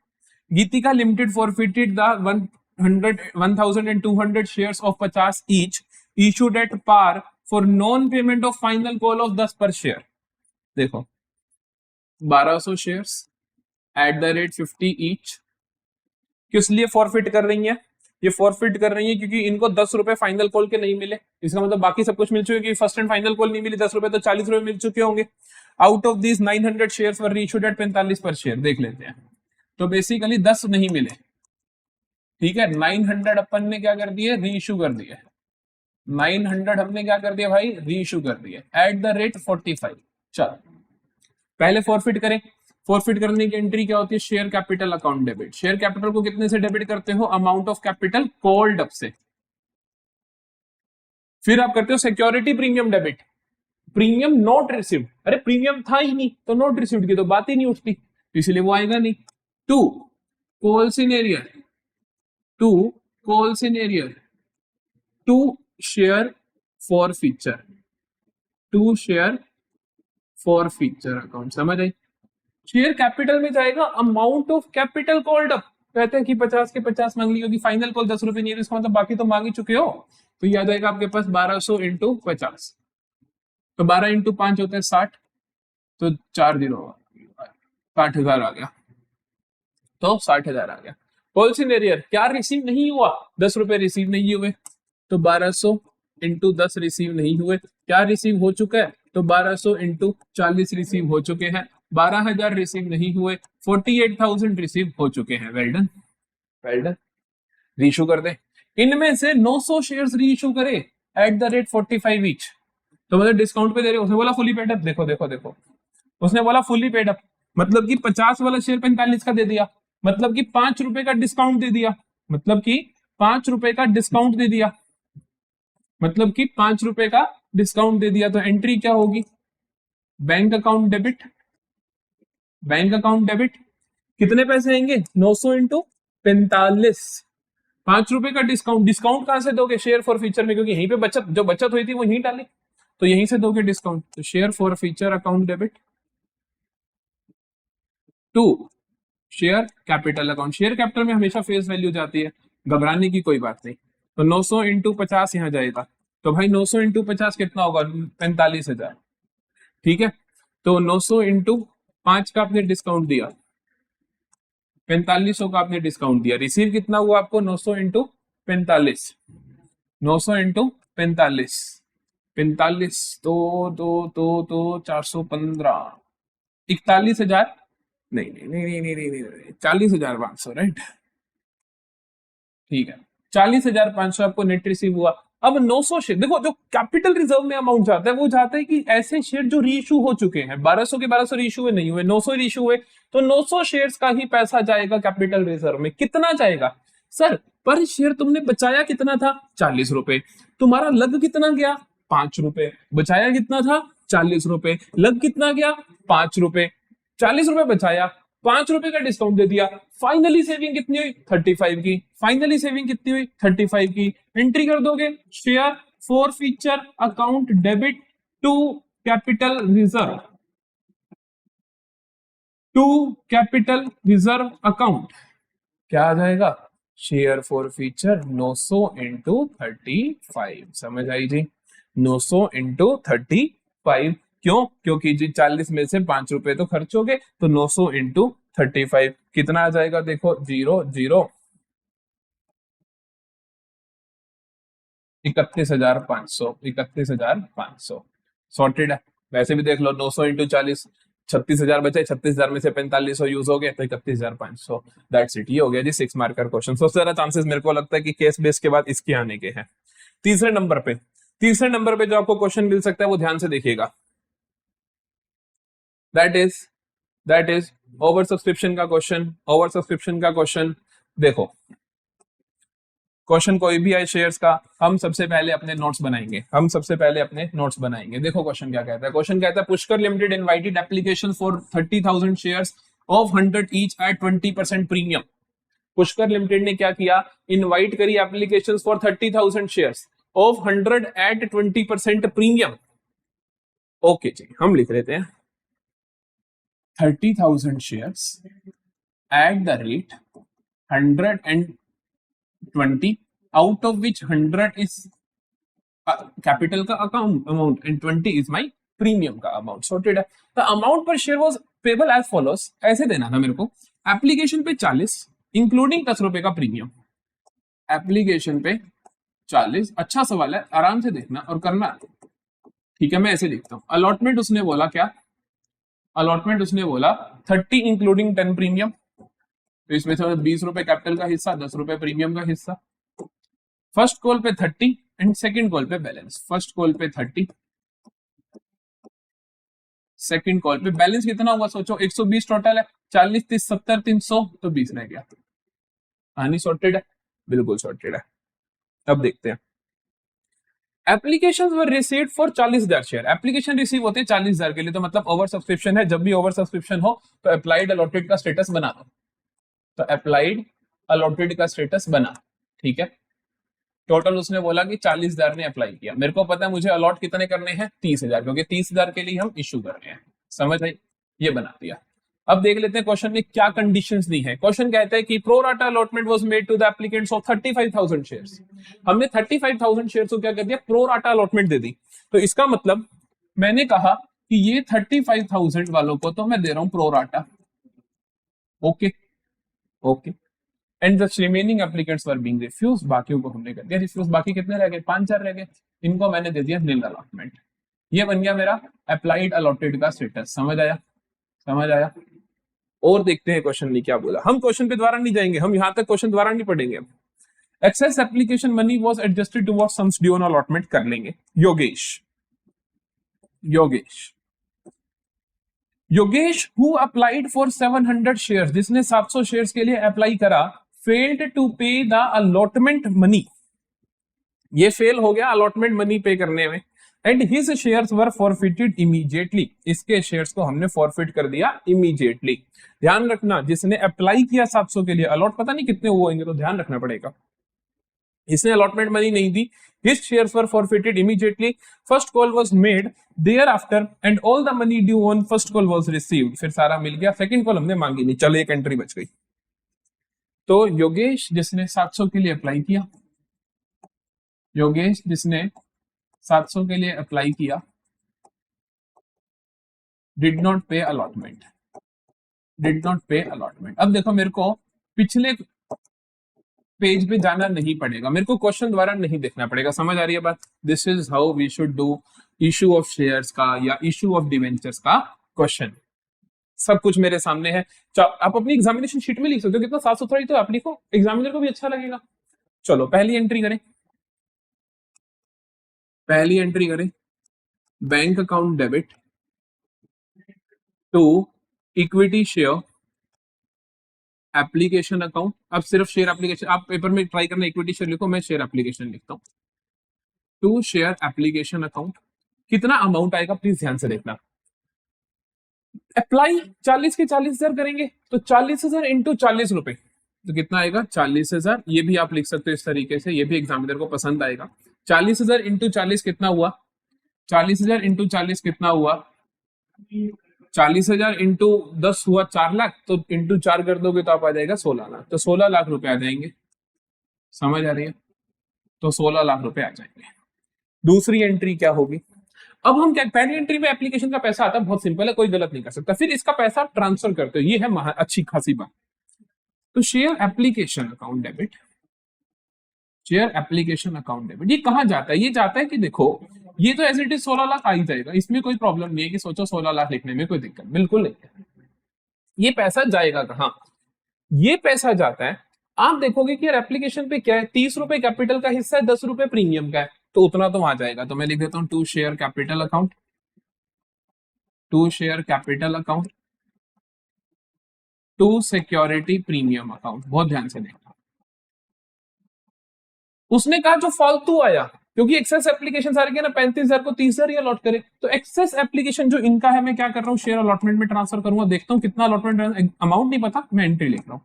A: Geetika limited forfeited the 1200 shares of 50 each issued at par for non payment of final call of 10 per share. देखो 1200 shares at the rate 50 each, किस लिए फॉरफिट कर रही है? ये फॉरफिट कर रही है क्योंकि इनको ₹10 फाइनल कॉल के नहीं मिले। इसका मतलब बाकी सब कुछ मिल चुके हैं, फर्स्ट एंड फाइनल कॉल नहीं मिली, ₹10 तो ₹40 मिल चुके होंगे। Out of this 900 shares were reissued at 45 per share. देख लेते हैं। तो बेसिकली 10 नहीं मिले, ठीक है। 900 अपन ने क्या कर दिए? रीइश्यू कर दिए। 900 हमने क्या कर दिया भाई? रीइश्यू कर दिए एट द रेट 45। चल पहले फॉरफिट करें। फॉरफिट करने की एंट्री क्या होती है? Share capital account debit. Share capital को कितने से डेबिट करते हो? Amount of capital called up से। फिर आप करते हो security premium debit, premium not received. अरे प्रीमियम था ही नहीं तो नॉट रिसीव्ड की तो बात ही नहीं उठती, इसलिए वो आएगा नहीं। To calls in arrear, to calls in arrear to share forfeiture, to share forfeiture account. समझ आई? शेयर कैपिटल में जाएगा amount of capital called up. कहते हैं कि 50 के 50 मांग ली, क्योंकि फाइनल कॉल ₹10 नहीं है, इसका मतलब बाकी तो मांग ही चुके हो। तो ये आ जाएगा आपके पास 1200 इंटू 50, तो 12 इंटू 5 होते हैं 60, तो 4 0 60,000 आ गया। तो 60,000 आ गया। कॉल्स इन एरियर क्या रिसीव नहीं हुआ? ₹10 रिसीव नहीं हुए, तो 1200 इंटू 10 रिसीव नहीं हुए। क्या रिसीव हो चुका है? तो 1200 इंटू 40 रिसीव हो चुके हैं। 12,000 रिसीव नहीं हुए, 48,000 रिसीव हो चुके हैं। Well done, well done. Reissue कर दे। इनमें से 900 शेयर्स रीइश्यू करे एट द रेट 45 ईच, तो मतलब डिस्काउंट पे दे रहे। उसने बोला फुली पेड अप। देखो देखो देखो, उसने बोला फुली पेड अप, मतलब कि 50 वाला शेयर 45 का दे दिया, मतलब कि ₹5 का डिस्काउंट दे दिया, मतलब कि ₹5 का डिस्काउंट दे दिया, मतलब कि ₹5 का डिस्काउंट दे दिया, तो एंट्री क्या होगी? Bank account debit, bank account debit. कितने पैसे आएंगे? 900 इंटू 45, ₹5 का डिस्काउंट। डिस्काउंट कहां से दोगे? शेयर फॉर फ्यूचर में, क्योंकि यहीं पे बचत, जो बचत हुई थी वो यहीं डाली, तो यहीं से दोगे डिस्काउंट। तो share forfeiture account debit to share capital account. Share capital में हमेशा फेस वैल्यू जाती है, घबराने की कोई बात नहीं। तो 900 इंटू 50 यहां जाएगा, तो भाई 900 इंटू 50 कितना होगा? 45,000, ठीक है। तो 900 इंटू 5 का आपने डिस्काउंट दिया, 4500 का आपने डिस्काउंट दिया, रिसीव कितना हुआ आपको? 900 इंटू 45, 900 इंटू 45, 45 तो 415, 41,000, नहीं नहीं नहीं नहीं नहीं नहीं 40,500, राइट, ठीक है। 40,500 आपको नेट रिसीव हुआ। अब 900 शेयर, देखो जो कैपिटल रिजर्व में अमाउंट जाता है वो जाता है कि ऐसे शेयर जो रीइश्यू हो चुके हैं, 1200 के 1200 रीइश्यू हुए नहीं हुए, 900 रीइश्यू हुए, तो 900 शेयर्स का ही पैसा जाएगा कैपिटल रिजर्व में। कितना जाएगा सर? पर शेयर तुमने बचाया कितना था? ₹40। तुम्हारा लग कितना गया? ₹5। बचाया कितना था? ₹40। लग कितना गया? ₹5। ₹40 बचाया, ₹5 का डिस्काउंट दे दिया, फाइनली सेविंग कितनी हुई? 35 की। फाइनली सेविंग कितनी हुई? 35 की। एंट्री कर दोगे, share forfeiture account debit to capital reserve, to capital reserve account. क्या आ जाएगा? शेयर फॉर फ्यूचर 900 इंटू 35, समझ आई जी? 900 इंटू 35, क्यों? क्योंकि जी 40 में से ₹5 तो खर्च हो गए, तो 900 इंटू 35 कितना आ जाएगा? देखो 0 0, 31,500, 31,500 सॉर्टेड है। वैसे भी देख लो, 900 इंटू 40, 36,000 बचे, 36,000 में से 4500 यूज हो गए, तो 31,500, दैट्स इट। ये हो गया जी 6 मार्कर क्वेश्चन। सबसे ज्यादा चांसेस मेरे को लगता है कि केस बेस के बाद इसके आने के हैं। तीसरे नंबर पे, तीसरे नंबर पे जो आपको क्वेश्चन मिल सकता है वो ध्यान से देखिएगा, दैट इज ओवर सब्सक्रिप्शन का क्वेश्चन। ओवर सब्सक्रिप्शन का क्वेश्चन देखो, क्वेश्चन कोई भी आए शेयर्स का, हम सबसे पहले अपने नोट्स बनाएंगे, हम सबसे पहले अपने नोट्स बनाएंगे। देखो क्वेश्चन क्या कहता है। क्वेश्चन कहता है Pushkar limited invited application for 30,000 shares of 100 each at 20% premium. Pushkar limited ने क्या किया? इनवाइट करी application for 30,000 shares of 100 at 20% premium. Okay जी, हम लिख लेते हैं 30,000 shares at the rate 120, out of which 100 is capital का amount and 20 is my premium का अमाउंट। सॉर्टेड है। The amount per share was payable as follows, ऐसे देना था मेरे को। एप्लीकेशन पे 40 इंक्लूडिंग ₹10 का प्रीमियम, एप्लीकेशन पे 40। अच्छा सवाल है, आराम से देखना और करना, ठीक है। मैं ऐसे देखता हूँ। अलॉटमेंट उसने बोला क्या? अलॉटमेंट उसने बोला 30 इंक्लूडिंग 10 प्रीमियम, तो इसमें से ₹20 कैपिटल का हिस्सा, ₹10 प्रीमियम का हिस्सा। फर्स्ट कॉल पे 30 एंड सेकंड कॉल पे बैलेंस। फर्स्ट कॉल पे 30, सेकंड कॉल पे बैलेंस कितना हुआ? सोचो, 120 टोटल है, 40 30 70 300, तो 20 रह गया। कहानी सॉर्टेड है, बिल्कुल सॉर्टेड है। अब देखते हैं। Applications were received for 40,000 share. Application receive होते हैं 40,000 के लिए, तो मतलब ओवर सब्सक्रिप्शन है। जब भी ओवर सब्सक्रिप्शन हो तो अप्लाइड अलॉटेड का स्टेटस बना दो, तो अप्लाइड अलॉटेड का स्टेटस बना, ठीक है। टोटल उसने बोला कि 40,000 ने अप्लाई किया। मेरे को पता है मुझे अलॉट कितने करने हैं? 30,000, क्योंकि 30,000 के लिए हम इश्यू कर रहे हैं। समझ आई? ये बना दिया। अब देख लेते हैं क्वेश्चन में क्या कंडीशंस दी है। क्वेश्चन कहता है कि pro rata allotment was made to the applicants of 35,000 shares. हमने 35,000 शेयर्स को क्या कर दिया? प्रो राटा अलॉटमेंट दे दी। तो इसका मतलब मैंने कहा कि ये 35,000 वालों को तो मैं दे रहा हूं pro rata. Okay okay, and the remaining applicants were being refuse. बाकियों को हमने कर दिया रिफ्यूज। बाकी कितने रह गए? 5-4 रह गए, इनको मैंने दे दिया नील अलॉटमेंट। ये बन गया मेरा अप्लाइड अलॉटेड का स्टेटस। समझ आया? समझ आया? और देखते हैं क्वेश्चन ने क्या बोला। हम क्वेश्चन पे द्वारा नहीं जाएंगे, हम यहां तक क्वेश्चन द्वारा नहीं पढ़ेंगे। Excess application money was adjusted towards sums due on allotment कर लेंगे। Yogesh, Yogesh Yogesh who applied for 700 shares, जिसने 700 शेयर्स के लिए अप्लाई करा, failed to pay the allotment money, ये फेल हो गया अलॉटमेंट मनी पे करने में, and his shares were forfeited immediately, इसके शेयर्स को हमने फॉरफिट कर दिया इमीडिएटली। ध्यान रखना, जिसने अप्लाई किया 700 के लिए, अलॉट पता नहीं कितने हुए होंगे, तो ध्यान रखना पड़ेगा, इसने अलॉटमेंट मनी नहीं दी, his shares were forfeited immediately, first call was made thereafter and all the money due on first call was received, फिर सारा मिल गया, सेकंड कॉल हमने मांगी नहीं, चलो एक एंट्री बच गई। तो योगेश जिसने 700 के लिए अप्लाई किया, योगेश जिसने 700 के लिए अप्लाई किया, डिड नॉट पे अलॉटमेंट, डिड नॉट पे अलॉटमेंट। अब देखो मेरे को पिछले पेज पे जाना नहीं पड़ेगा, मेरे को क्वेश्चन द्वारा नहीं देखना पड़ेगा, समझ आ रही है बात? This is how we should do issue of shares का या इशू ऑफ डिवेंचर्स का क्वेश्चन। सब कुछ मेरे सामने है, आप अपनी एग्जामिनेशन शीट में लिख सकते हो, कितना साफ सुथरा ही तो आप लिखो, एग्जामिनर को भी अच्छा लगेगा। चलो पहली एंट्री करें, पहली एंट्री करें, bank account debit to equity share application account. अब सिर्फ शेयर एप्लीकेशन, आप पेपर में ट्राई करना इक्विटी शेयर लिखो, मैं शेयर एप्लीकेशन लिखता हूं। टू शेयर एप्लीकेशन अकाउंट, कितना अमाउंट आएगा प्लीज ध्यान से देखना। अप्लाई 40 के 40,000 करेंगे, तो 40,000 इंटू 40 रुपए, तो कितना आएगा 40,000। ये भी आप लिख सकते हो इस तरीके से, ये भी एग्जामिनर को पसंद आएगा। 40,000 इंटू 40 कितना हुआ, 40,000 इंटू 40 कितना हुआ, 40,000 इंटू 10 हुआ 4 लाख, तो इंटू 4 कर दोगे तो आप आ जाएगा 16 लाख, तो 16 लाख रुपए आ जाएंगे, समझ आ रही है? तो 16 लाख रुपए आ जाएंगे। दूसरी एंट्री क्या होगी, अब हम क्या, पहली एंट्री में एप्लीकेशन का पैसा आता है, बहुत सिंपल है, कोई गलत नहीं कर सकता, फिर इसका पैसा ट्रांसफर करते हो, ये है अच्छी खासी बात। तो share application account debit, share application account debit, ये कहां जाता है, ये जाता है कि देखो ये तो एज इट इज 16 लाख आ ही जाएगा, इसमें कोई प्रॉब्लम नहीं है कि सोचो 16 लाख लिखने में कोई दिक्कत बिल्कुल नहीं है। ये पैसा जाएगा कहां, ये पैसा जाता है, आप देखोगे कि यार एप्लीकेशन पे क्या है, 30 रुपए कैपिटल का हिस्सा है, 10 रुपए प्रीमियम का है, तो उतना तो वहां जाएगा, तो मैं लिख देता हूं to share capital account, to share capital account to security premium account. बहुत ध्यान से देखना, उसने कहा जो फालतू आया, क्योंकि एक्सेस एप्लीकेशन आ रही है ना, 35,000 को 30,000 अलॉट करे, तो एक्सेस एप्लीकेशन जो इनका है मैं क्या कर रहा हूं, शेयर अलॉटमेंट में ट्रांसफर करूंगा, देखता हूं कितना अलॉटमेंट, अमाउंट नहीं पता, मैं एंट्री लिख रहा हूं,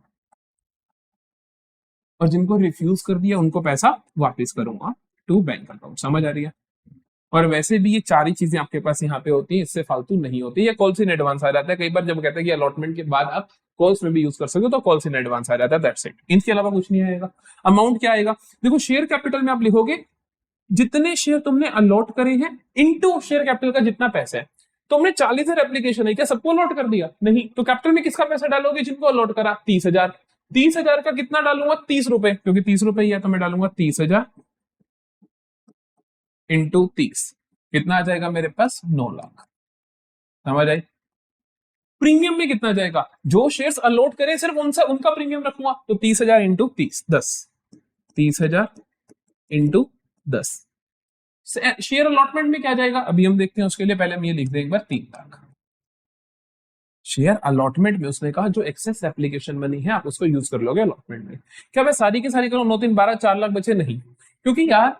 A: और जिनको रिफ्यूज कर दिया उनको पैसा वापस करूंगा टू बैंक अकाउंट। समझ आ रही है? और वैसे भी ये चार ही चीजें आपके पास यहाँ पे होती है, इससे फालतू नहीं होती। ये कॉल्स इन एडवांस आ जाता है, कई बार जब कहते हैं कि अलॉटमेंट के बाद आप कॉल्स में भी यूज कर सकते हो, तो कॉल्स इन एडवांस आ जाता है, दैट्स इट, इनके अलावा कुछ नहीं आएगा। अमाउंट क्या आएगा, देखो शेयर कैपिटल में आप लिखोगे जितने शेयर तुमने अलॉट करे हैं इनटू शेयर कैपिटल का जितना पैसा है। तुमने 40,000 एप्लीकेशन है, क्या सबको अलॉट कर दिया? नहीं, तो कैपिटल में किसका पैसा डालोगे, जिनको अलॉट करा, 30,000। 30,000 का कितना डालूंगा, 30 रुपए, क्योंकि 30 रुपए ही है, तो मैं डालूंगा 30,000 इंटू 30, कितना आ जाएगा मेरे पास, 9 लाख। समझ आई? प्रीमियम में कितना जाएगा, जो शेयर्स अलॉट करे सिर्फ उनका प्रीमियम रखूंगा, तो 30,000 इंटू 30, 10, 30,000 इंटू 10। शेयर अलॉटमेंट में क्या जाएगा अभी हम देखते हैं, उसके लिए पहले हम ये लिख दें एक बार, 3 लाख। शेयर अलॉटमेंट में उसने कहा जो एक्सेस एप्लीकेशन मनी है आप उसको यूज कर लोगे अलॉटमेंट में। क्या मैं सारी की सारी करूं, 9 3 12 4 लाख बचे? नहीं, क्योंकि यार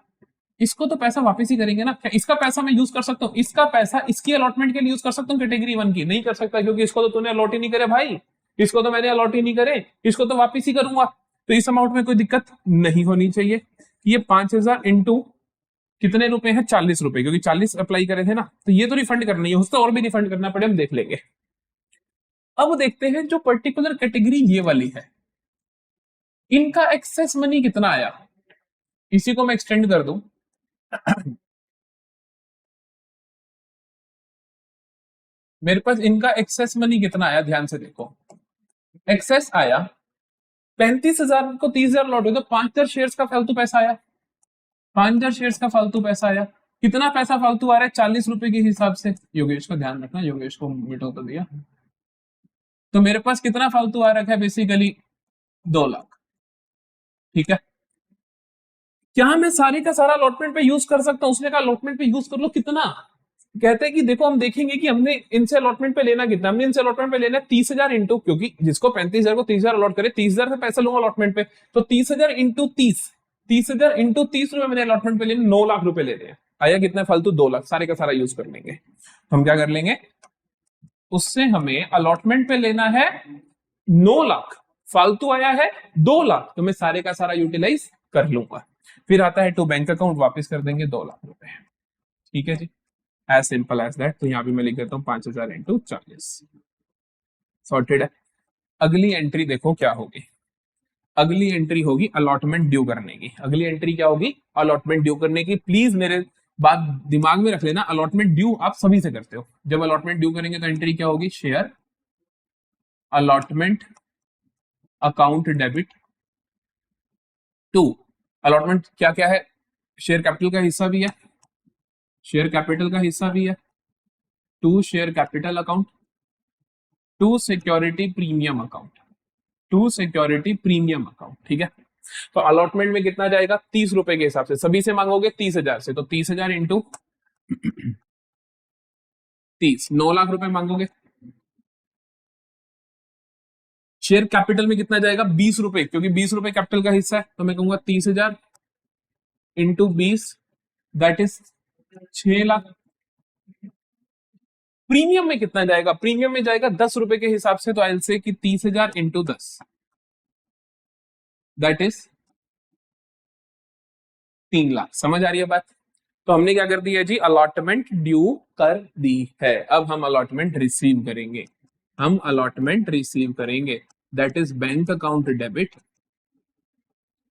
A: इसको तो पैसा वापस ही करेंगे ना, क्या इसका पैसा मैं यूज कर सकता हूँ, इसका पैसा इसकी अलॉटमेंट के लिए यूज कर सकता हूँ, कैटेगरी 1 की नहीं कर सकता, क्योंकि इसको तो तूने अलॉट ही नहीं करे भाई, इसको तो मैंने अलॉट ही नहीं करे, इसको तो वापिस ही करूंगा, तो इस अमाउंट में कोई दिक्कत नहीं होनी चाहिए। ये 5,000 इंटू कितने रुपए हैं, 40 रुपए, क्योंकि 40 अप्लाई करे थे ना, तो ये तो रिफंड करना है, उसको और भी रिफंड करना पड़े, हम देख लेंगे। अब देखते हैं जो पर्टिकुलर कैटेगरी ये वाली है, इनका एक्सेस मनी कितना आया, इसी को मैं एक्सटेंड कर दूं। मेरे पास इनका एक्सेस मनी कितना आया, ध्यान से देखो, एक्सेस आया 35,000 को 30,000 लौटे, तो 5,000 शेयर्स का फालतू पैसा आया, 5,000 शेयर्स का फालतू पैसा आया। कितना पैसा फालतू आ रहा है, 40 रुपए के हिसाब से, योगेश का ध्यान रखना, योगेश को मिटो तो दिया, तो मेरे पास कितना फालतू आ रखा है, बेसिकली 2 लाख। ठीक है, क्या मैं सारे का सारा अलॉटमेंट पे यूज कर सकता हूं, उसने कहा अलॉटमेंट पे यूज कर लो, कितना, कहते हैं कि देखो हम देखेंगे कि हमने इनसे अलॉटमेंट पे लेना कितना, हमने इनसे अलॉटमेंट पे लेना 30,000 इंटू, क्योंकि जिसको 35,000 को 30,000 अलॉट करे 30,000 से पैसा लूंगा अलॉटमेंट पे, तो 30,000 इंटू 30,000 इंटू 30 रुपए मैंने अलॉटमेंट पे लेने 9 लाख रुपए ले रहे हैं। आया कितना फालतू? 2 लाख, सारे का सारा यूज कर लेंगे। तो हम क्या कर लेंगे, उससे हमें अलॉटमेंट पे लेना है 9 लाख, फालतू आया है 2 लाख, तो मैं सारे का सारा यूटिलाइज कर लूंगा। फिर आता है टू बैंक अकाउंट, वापस कर देंगे 2 लाख रुपए। ठीक है जी, एज सिंपल एज दैट। तो यहां भी मैं लिख देता हूं 5,000 इंटू 40, सॉर्टेड है। अगली एंट्री देखो क्या होगी, अगली एंट्री होगी अलॉटमेंट ड्यू करने की। अगली एंट्री क्या होगी? अलॉटमेंट ड्यू करने की। प्लीज मेरे बात दिमाग में रख लेना, अलॉटमेंट ड्यू आप सभी से करते हो। जब अलॉटमेंट ड्यू करेंगे तो एंट्री क्या होगी? Share allotment account debit to, allotment क्या क्या है? शेयर कैपिटल का हिस्सा भी है, शेयर कैपिटल का हिस्सा भी है, to share capital account, to security premium account, to security premium account. ठीक है, तो अलॉटमेंट में कितना जाएगा? 30 रुपए के हिसाब से, सभी से मांगोगे 30,000 से, तो 30,000 इंटू 30, 9 लाख रुपए मांगोगे। शेयर कैपिटल में कितना जाएगा? 20 रुपए, क्योंकि 20 रुपए कैपिटल का हिस्सा है, तो मैं कहूंगा 30,000 into 20, that is 6 lakh. Premium में कितना जाएगा? प्रीमियम में जाएगा 10 रुपए के हिसाब से, तो आई विल से कि 30,000 इंटू 10, दैट इज 3 लाख। समझ आ रही है बात? तो हमने क्या कर दिया जी? अलॉटमेंट ड्यू कर दी है। अब हम अलॉटमेंट रिसीव करेंगे, हम अलॉटमेंट रिसीव करेंगे, that is bank account debit.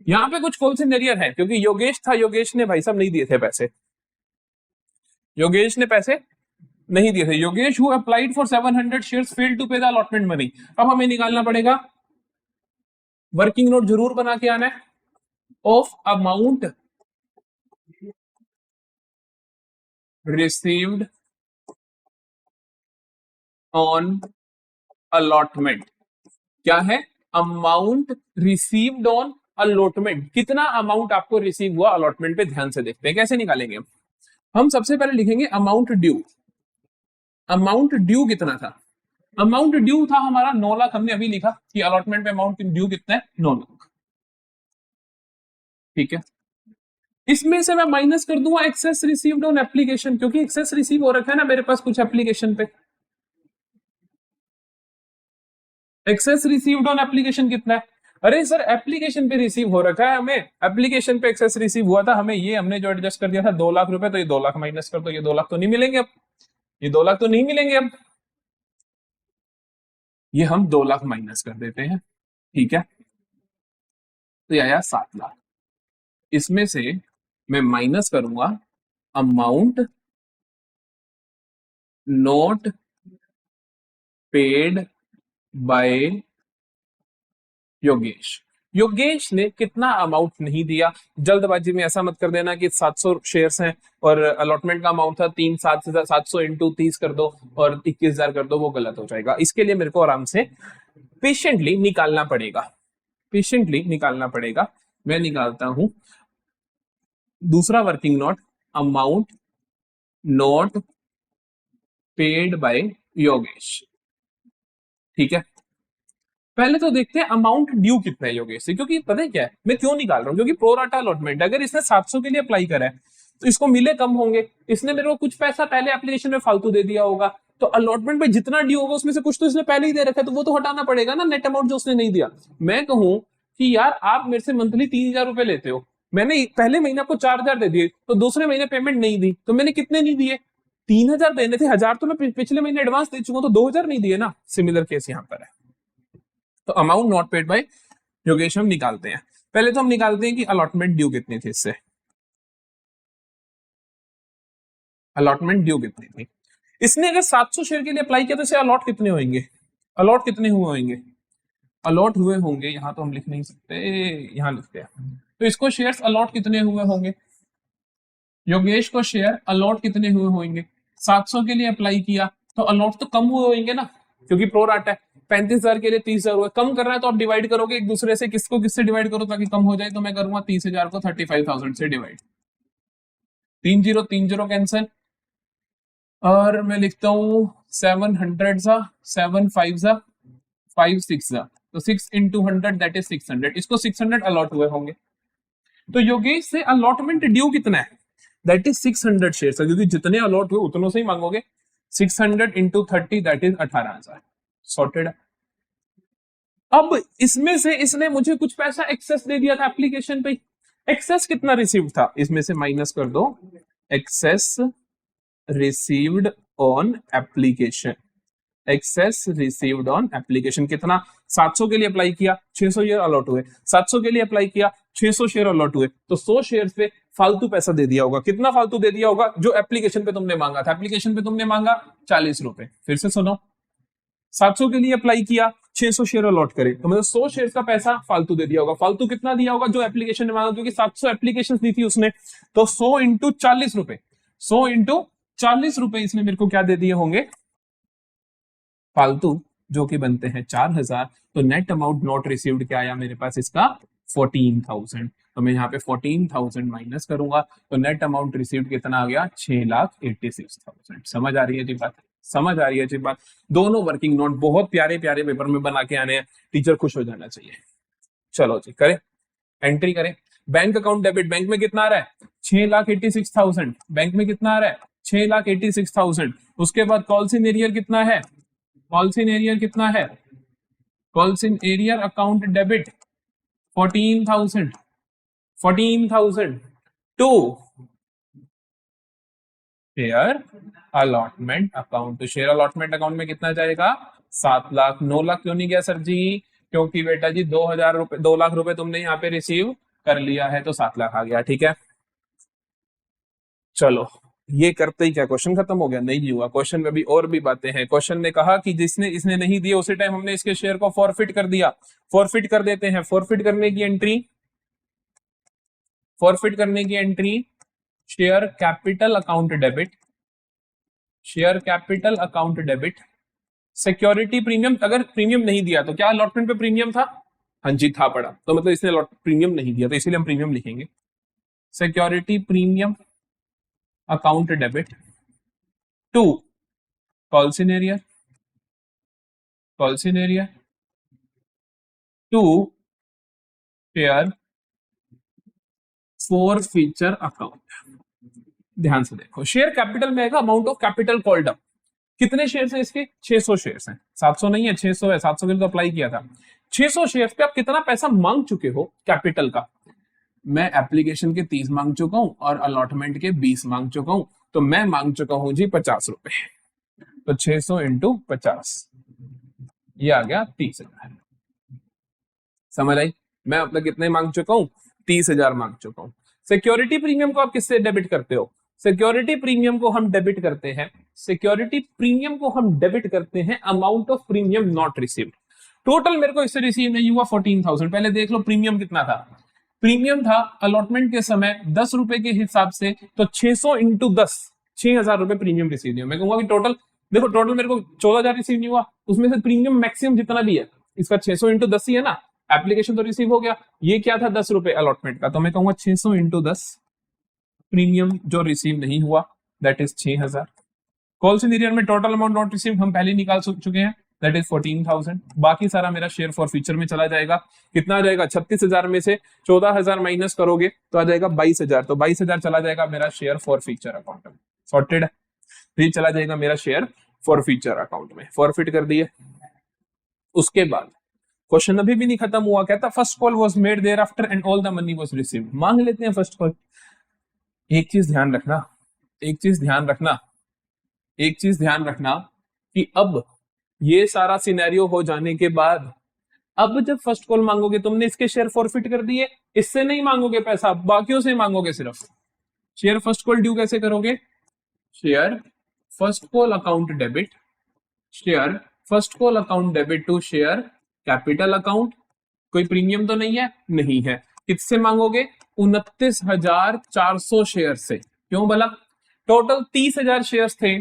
A: यहां पे कुछ कॉन्सिडरियर है, क्योंकि योगेश था, योगेश ने भाई साहब नहीं दिए थे पैसे, योगेश ने पैसे नहीं दिए थे। Yogesh who applied for 700 shares failed to pay the allotment money. अब हमें निकालना पड़ेगा, वर्किंग नोट जरूर बना के आना है, of amount received on allotment. क्या है? Amount received on allotment. कितना अमाउंट आपको रिसीव हुआ अलॉटमेंट पे, ध्यान से देखते हैं कैसे निकालेंगे। हम सबसे पहले लिखेंगे अमाउंट ड्यू। अमाउंट ड्यू कितना था? अमाउंट ड्यू था हमारा 9 लाख। हमने अभी लिखा कि अलॉटमेंट पे अमाउंट ड्यू कितना है? 9 लाख। ठीक है, इसमें से मैं माइनस कर दूंगा एक्सेस रिसीव्ड ऑन एप्लीकेशन, क्योंकि एक्सेस रिसीव हो रखा है ना मेरे पास कुछ एप्लीकेशन पे। एक्सेस रिसीव्ड ऑन एप्लीकेशन कितना है? अरे सर एप्लीकेशन पे रिसीव हो रखा है, हमें एप्लीकेशन पे एक्सेस रिसीव हुआ था, हमें ये हमने जो एडजस्ट कर दिया था 2 लाख रुपए, तो ये 2 लाख माइनस कर दो, ये 2 लाख तो नहीं मिलेंगे अब, ये 2 लाख तो नहीं मिलेंगे अब, ये हम 2 लाख माइनस कर देते हैं। ठीक है, तो ये आया 7 लाख। इसमें से मैं माइनस करूंगा amount not paid by Yogesh. Yogesh ने कितना अमाउंट नहीं दिया? जल्दबाजी में ऐसा मत कर देना कि 700 शेयर्स हैं और अलॉटमेंट का अमाउंट था 700 इंटू 30 कर दो और 21,000 कर दो, वो गलत हो जाएगा। इसके लिए मेरे को आराम से पेशेंटली निकालना पड़ेगा, पेशेंटली निकालना पड़ेगा। मैं निकालता हूं दूसरा working note, amount not paid by Yogesh. ठीक है, पहले तो देखते हैं अमाउंट ड्यू कितना है योगेश से, क्योंकि पता है क्या है मैं क्यों निकाल रहा हूं, क्योंकि प्रोराटा अलॉटमेंट, अगर इसने 700 के लिए अप्लाई करा है तो इसको मिले कम होंगे। इसने मेरे को कुछ पैसा पहले एप्लीकेशन में फालतू दे दिया होगा, तो अलॉटमेंट पे जितना ड्यू होगा उसमें से कुछ तो इसने पहले ही दे रखा है, तो वो तो हटाना पड़ेगा ना, नेट अमाउंट जो उसने नहीं दिया। मैं कहूं कि यार आप मेरे से मंथली 3,000 रुपए लेते हो, मैंने पहले महीने आपको 4,000 दे दिए, तो दूसरे महीने पेमेंट नहीं दी, तो मैंने कितने नहीं दिए? 3,000 देने थे, 1,000 तो मैं पिछले महीने एडवांस दे चुका हूं, तो 2,000 नहीं दिए ना। सिमिलर केस यहां पर है। तो amount not paid by Yogesh हम निकालते हैं। पहले तो हम निकालते हैं कि अलॉटमेंट ड्यू कितनी थी, इससे अलॉटमेंट ड्यू कितनी थी। इसने अगर 700 शेयर के लिए अप्लाई किया तो इसे अलॉट कितने होंगे? अलॉट कितने हुए होंगे? अलॉट हुए होंगे, यहां तो हम लिख नहीं सकते, यहां लिखते हैं। तो इसको शेयर्स अलॉट कितने हुए होंगे? योगेश को शेयर अलॉट कितने हुए होंगे? 700 के लिए अप्लाई किया तो अलॉट तो कम हुए होंगे ना, क्योंकि प्रो राटा है। 35,000 के लिए 30,000 हुए, कम करना है तो आप डिवाइड करोगे एक दूसरे से, किसको किससे डिवाइड करो ताकि कम हो जाए, तो मैं करूंगा 30,000 को 35,000 से डिवाइड, 3 0 3 0 कैंसिल, और मैं लिखता हूँ 700 सा 7 5 सा 5 6 सा, तो 6 into 100 दैट इज 600, इसको 600 अलॉट हुए होंगे। तो योगेश से अलॉटमेंट ड्यू कितना है, दैट इज 600 शेयर, क्योंकि जितने अलॉट हुए उतनों से ही मांगोगे। 600 into 30 दैट इज 18,000। सॉर्टेड। अब इसमें से इसने मुझे कुछ पैसा एक्सेस दे दिया था एप्लीकेशन पे। एक्सेस कितना रिसीव था, इसमें से माइनस कर दो excess received on application. Excess received on application कितना, 700 के लिए अप्लाई किया 600 शेयर अलॉट हुए, 700 के लिए अप्लाई किया 600 शेयर अलॉट हुए, तो 100 शेयर पे फालतू पैसा दे दिया होगा। कितना फालतू दे दिया होगा, जो एप्लीकेशन पे तुमने मांगा था। एप्लीकेशन पे तुमने मांगा 40 रुपए, फिर से सुनो, 700 के लिए अप्लाई किया 600 शेयर अलॉट करे, तो मतलब 100 शेयर का पैसा फालतू दे दिया होगा। फालतू कितना दिया होगा, जो एप्लीकेशन ने मांगा, क्योंकि 700 एप्लीकेशन दी थी उसने, तो 100 इंटू 40 रुपए, 100 इंटू 40 रुपए इसने मेरे को क्या दे दिए होंगे फालतू, जो कि बनते हैं 4,000। तो नेट अमाउंट नॉट रिसीव्ड क्या आया मेरे पास इसका 14,000। तो मैं यहाँ पे 14,000 माइनस करूंगा, तो नेट अमाउंट रिसीव्ड कितना आ गया 6,86,000। समझ आ रही है जी बात, समझ आ रही है जी बात। दोनों वर्किंग नोट बहुत प्यारे प्यारे पेपर में बना के आने हैं, टीचर खुश हो जाना चाहिए। चलो जी करें, एंट्री करें। बैंक अकाउंट डेबिट, बैंक में कितना आ रहा है 6,86,000, बैंक में कितना आ रहा है 6,86,000। उसके बाद कॉल्स इन एरियर कितना है, कॉल्स इन एरियर कितना है, calls in arrear account debit 14,000, 14,000 to share allotment account. तो शेयर अलॉटमेंट अकाउंट में कितना जाएगा 7 लाख। 9 लाख क्यों नहीं गया सर जी, क्योंकि बेटा जी 2,000 रुपए 2 लाख रुपए तुमने यहाँ पे रिसीव कर लिया है, तो 7 लाख आ गया। ठीक है, चलो ये करते ही क्या क्वेश्चन खत्म हो गया, नहीं हुआ। क्वेश्चन में भी और भी बातें हैं। क्वेश्चन ने कहा कि जिसने इसने नहीं दिए उसी टाइम हमने इसके शेयर को फॉरफिट कर दिया। फॉरफिट कर देते हैं। फॉरफिट करने की एंट्री, फॉरफिट करने की entry share capital account debit, share capital account debit. Security premium, अगर प्रीमियम नहीं दिया तो क्या अलॉटमेंट पे प्रीमियम था, हाँ जी था पड़ा, तो मतलब इसने प्रीमियम नहीं दिया तो इसीलिए हम प्रीमियम लिखेंगे। Security premium account debit to calls in arrear, calls in arrear to share forfeiture account. ध्यान से देखो, शेयर कैपिटल में आएगा amount of capital called up. कितने शेयर्स हैं इसके 600 शेयर्स हैं, 700 नहीं है 600 है, 700 के लिए तो अप्लाई किया था। 600 शेयर्स पे आप कितना पैसा मांग चुके हो कैपिटल का, मैं एप्लीकेशन के 30 मांग चुका हूं और अलॉटमेंट के 20 मांग चुका हूं, तो मैं मांग चुका हूं जी 50 रुपए। तो 600 इंटू 50 ये आ गया 30,000। समझ आई, मैं अपना कितने मांग चुका हूं 30,000 मांग चुका हूं। सिक्योरिटी प्रीमियम को आप किससे डेबिट करते हो, सिक्योरिटी प्रीमियम को हम डेबिट करते हैं, सिक्योरिटी प्रीमियम को हम डेबिट करते हैं amount of premium not received. Total मेरे को इससे रिसीव नहीं हुआ 14,000। पहले देख लो प्रीमियम कितना था, प्रीमियम था अलॉटमेंट के समय 10 रुपए के हिसाब से, तो 600 इंटू 10 6,000 रुपए प्रीमियम रिसीव नहीं हुआ। मैं कहूंगा कि टोटल देखो, टोटल मेरे को 14,000 रिसीव नहीं हुआ, उसमें से प्रीमियम मैक्सिमम जितना भी है इसका 600 इंटू 10 ही है ना, एप्लीकेशन तो रिसीव हो गया, ये क्या था 10 रुपए अलॉटमेंट का, तो मैं कहूंगा 600 इंटू 10 प्रीमियम जो रिसीव नहीं हुआ that is 6,000। Calls in arrear में टोटल अमाउंट नॉट रिसीव हम पहले निकाल चुके हैं, दैट इज 14,000। बाकी सारा मेरा शेयर फॉर फ्यूचर में चला जाएगा। कितना आ जाएगा 36,000 में से 14,000 माइनस करोगे तो आ जाएगा 22,000, तो 22,000 चला जाएगा मेरा शेयर फॉर फ्यूचर अकाउंट में। सॉर्टेड, ये चला जाएगा मेरा शेयर फॉर फ्यूचर अकाउंट में, फॉरफिट कर दिए। उसके बाद क्वेश्चन अभी भी नहीं खत्म हुआ, कहता first call was made thereafter and all the money was received. मांग लेते हैं फर्स्ट कॉल। एक चीज ध्यान रखना, एक चीज ध्यान रखना, एक चीज ध्यान रखना कि अब ये सारा सिनेरियो हो जाने के बाद अब जब फर्स्ट कॉल मांगोगे, तुमने इसके शेयर फॉरफिट कर दिए, इससे नहीं मांगोगे पैसा, बाकियों से मांगोगे सिर्फ। शेयर फर्स्ट कॉल ड्यू कैसे करोगे, share first call account debit, share first call account debit to share capital account. कोई प्रीमियम तो नहीं है, नहीं है। किससे मांगोगे 29,400 शेयर से। क्यों भला, टोटल 30,000 शेयर्स थे,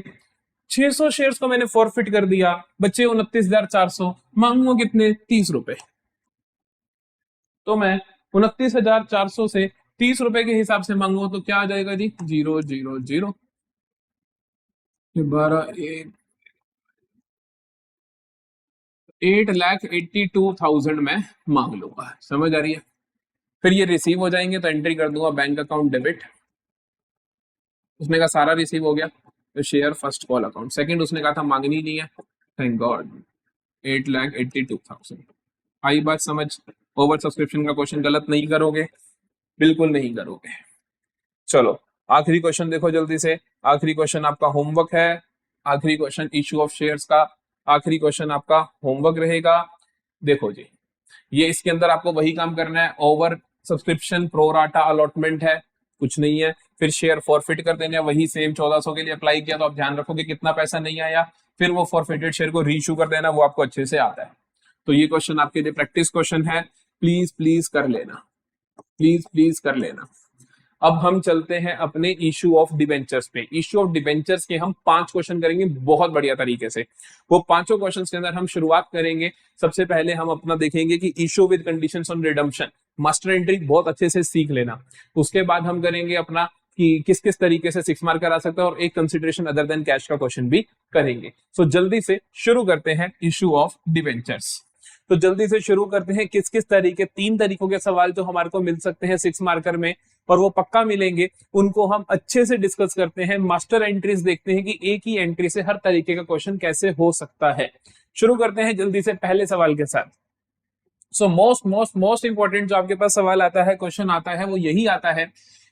A: 600 शेयर्स को मैंने फॉरफिट कर दिया, बच्चे 29,400, मांगूंगा कितने 30 रुपए। तो मैं 29,400 से 30 रुपए के हिसाब से मांगूंगा तो क्या आ जाएगा जी 000। 12 8,82,000 में मांग लूंगा, समझ आ रही है। फिर ये रिसीव हो जाएंगे तो एंट्री कर दूंगा बैंक अकाउंट डेबिट, उसने कहा सारा रिसीव हो गया तो share first call account, second उसने कहा था मांगनी नहीं है, थैंक गॉड 8,82,000। आई बात समझ, ओवर सब्सक्रिप्शन का क्वेश्चन गलत नहीं करोगे, बिल्कुल नहीं करोगे। चलो आखिरी क्वेश्चन देखो जल्दी से, आखिरी क्वेश्चन आपका होमवर्क है, आखिरी क्वेश्चन इशू ऑफ शेयर्स का आखिरी क्वेश्चन आपका होमवर्क रहेगा। देखो जी, ये इसके अंदर आपको वही काम करना है, ओवर सब्सक्रिप्शन प्रोराटा अलॉटमेंट है, कुछ नहीं है। फिर शेयर फॉरफिट कर देने, वही सेम 1400 के लिए अप्लाई किया तो आप ध्यान रखोगे कितना पैसा नहीं आया, फिर वो फॉरफिटेड शेयर को रीइश्यू कर देना, वो आपको अच्छे से आता है। तो ये क्वेश्चन आपके लिए प्रैक्टिस क्वेश्चन है, प्लीज प्लीज कर लेना, प्लीज प्लीज कर लेना। अब हम चलते हैं अपने इशू ऑफ डिबेंचर्स पे। इशू ऑफ डिबेंचर्स के हम 5 क्वेश्चन करेंगे बहुत बढ़िया तरीके से। वो पांचों क्वेश्चंस के अंदर हम शुरुआत करेंगे, सबसे पहले हम अपना देखेंगे कि issue with conditions on redemption, master entry बहुत अच्छे से सीख लेना। उसके बाद हम करेंगे अपना कि किस किस तरीके से 6 मार्क करा सकते हैं, और एक कंसिडरेशन अदर देन कैश का क्वेश्चन भी करेंगे। सो जल्दी से शुरू करते हैं इशू ऑफ डिबेंचर्स। तो जल्दी से शुरू करते हैं, किस किस तरीके, 3 तरीकों के सवाल जो हमारे को मिल सकते हैं 6 मार्कर में, और वो पक्का मिलेंगे, उनको हम अच्छे से डिस्कस करते हैं। मास्टर एंट्रीज देखते हैं कि एक ही एंट्री से हर तरीके का क्वेश्चन कैसे हो सकता है। शुरू करते हैं जल्दी से पहले सवाल के साथ। So most most most important जो आपके पास सवाल आता है, क्वेश्चन आता है, वो यही आता है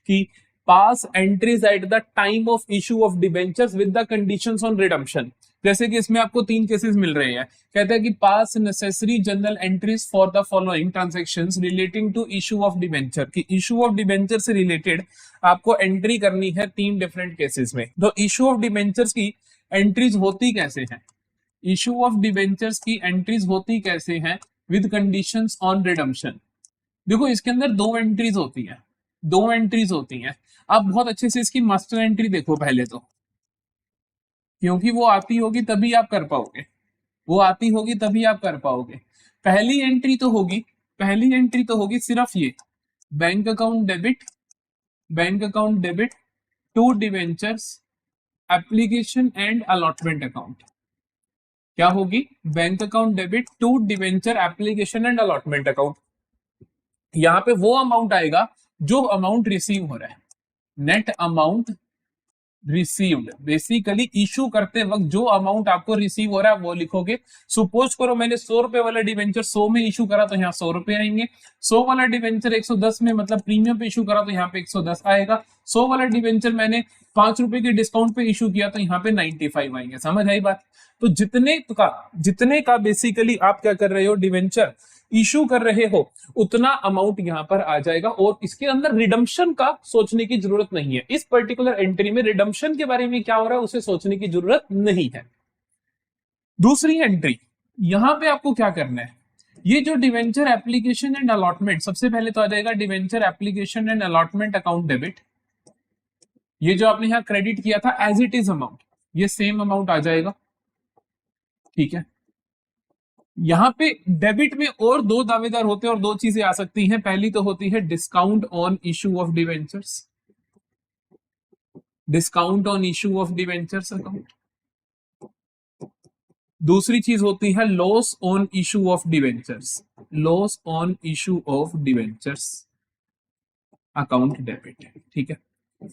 A: कि pass entries at the time of issue of debentures with the conditions on redemption. जैसे कि इसमें आपको 3 केसेस मिल रहे हैं, कहते हैं कि pass necessary journal entries for the following transactions relating to issue of debenture, कि इशू ऑफ डिबेंचर से रिलेटेड आपको एंट्री करनी है 3 डिफरेंट केसेस में। तो इशू ऑफ डिबेंचर्स की एंट्रीज होती कैसे हैं, इशू ऑफ डिबेंचर्स की एंट्रीज होती कैसे हैं विद कंडीशंस ऑन रिडम्पशन। देखो इसके अंदर 2 एंट्रीज होती हैं, 2 एंट्रीज होती हैं। आप बहुत अच्छे से इसकी मास्टर एंट्री देखो पहले तो, क्योंकि वो आती होगी तभी आप कर पाओगे, वो आती होगी तभी आप कर पाओगे। पहली एंट्री तो होगी, पहली एंट्री तो होगी सिर्फ ये bank account debit, bank account debit to debentures application and allotment account. क्या होगी, bank account debit to debenture application and allotment account. यहां पे वो अमाउंट आएगा जो अमाउंट रिसीव हो रहा है, net amount received. Basically issue करते वक्त जो अमाउंट आपको रिसीव हो रहा है वो लिखोगे। सपोज करो मैंने 100 रुपए वाला डिवेंचर 100 में इशू करा तो यहाँ 100 रुपए आएंगे, 100 वाला डिवेंचर 110 में मतलब प्रीमियम पे इशू करा तो यहाँ पे 110 आएगा, 100 वाला डिवेंचर मैंने 5 रुपए के डिस्काउंट पे इशू किया तो यहाँ पे 95 आएंगे। समझ आई बात। तो जितने का बेसिकली आप क्या कर रहे हो, डिवेंचर इशू कर रहे हो, उतना अमाउंट यहां पर आ जाएगा। और इसके अंदर रिडम्पशन का सोचने की जरूरत नहीं है, इस पर्टिकुलर एंट्री में रिडम्पशन के बारे में क्या हो रहा है उसे सोचने की जरूरत नहीं है। दूसरी एंट्री, यहां पे आपको क्या करना है, ये जो डिवेंचर एप्लीकेशन एंड अलॉटमेंट, सबसे पहले तो आ जाएगा debenture application and allotment account debit. ये जो आपने यहां क्रेडिट किया था एज इट इज अमाउंट, ये सेम अमाउंट आ जाएगा, ठीक है। यहां पे डेबिट में और 2 दावेदार होते हैं और 2 चीजें आ सकती हैं। पहली तो होती है discount on issue of debentures, discount on issue of debentures account. दूसरी चीज होती है loss on issue of debentures, loss on issue of debentures account debit, ठीक है।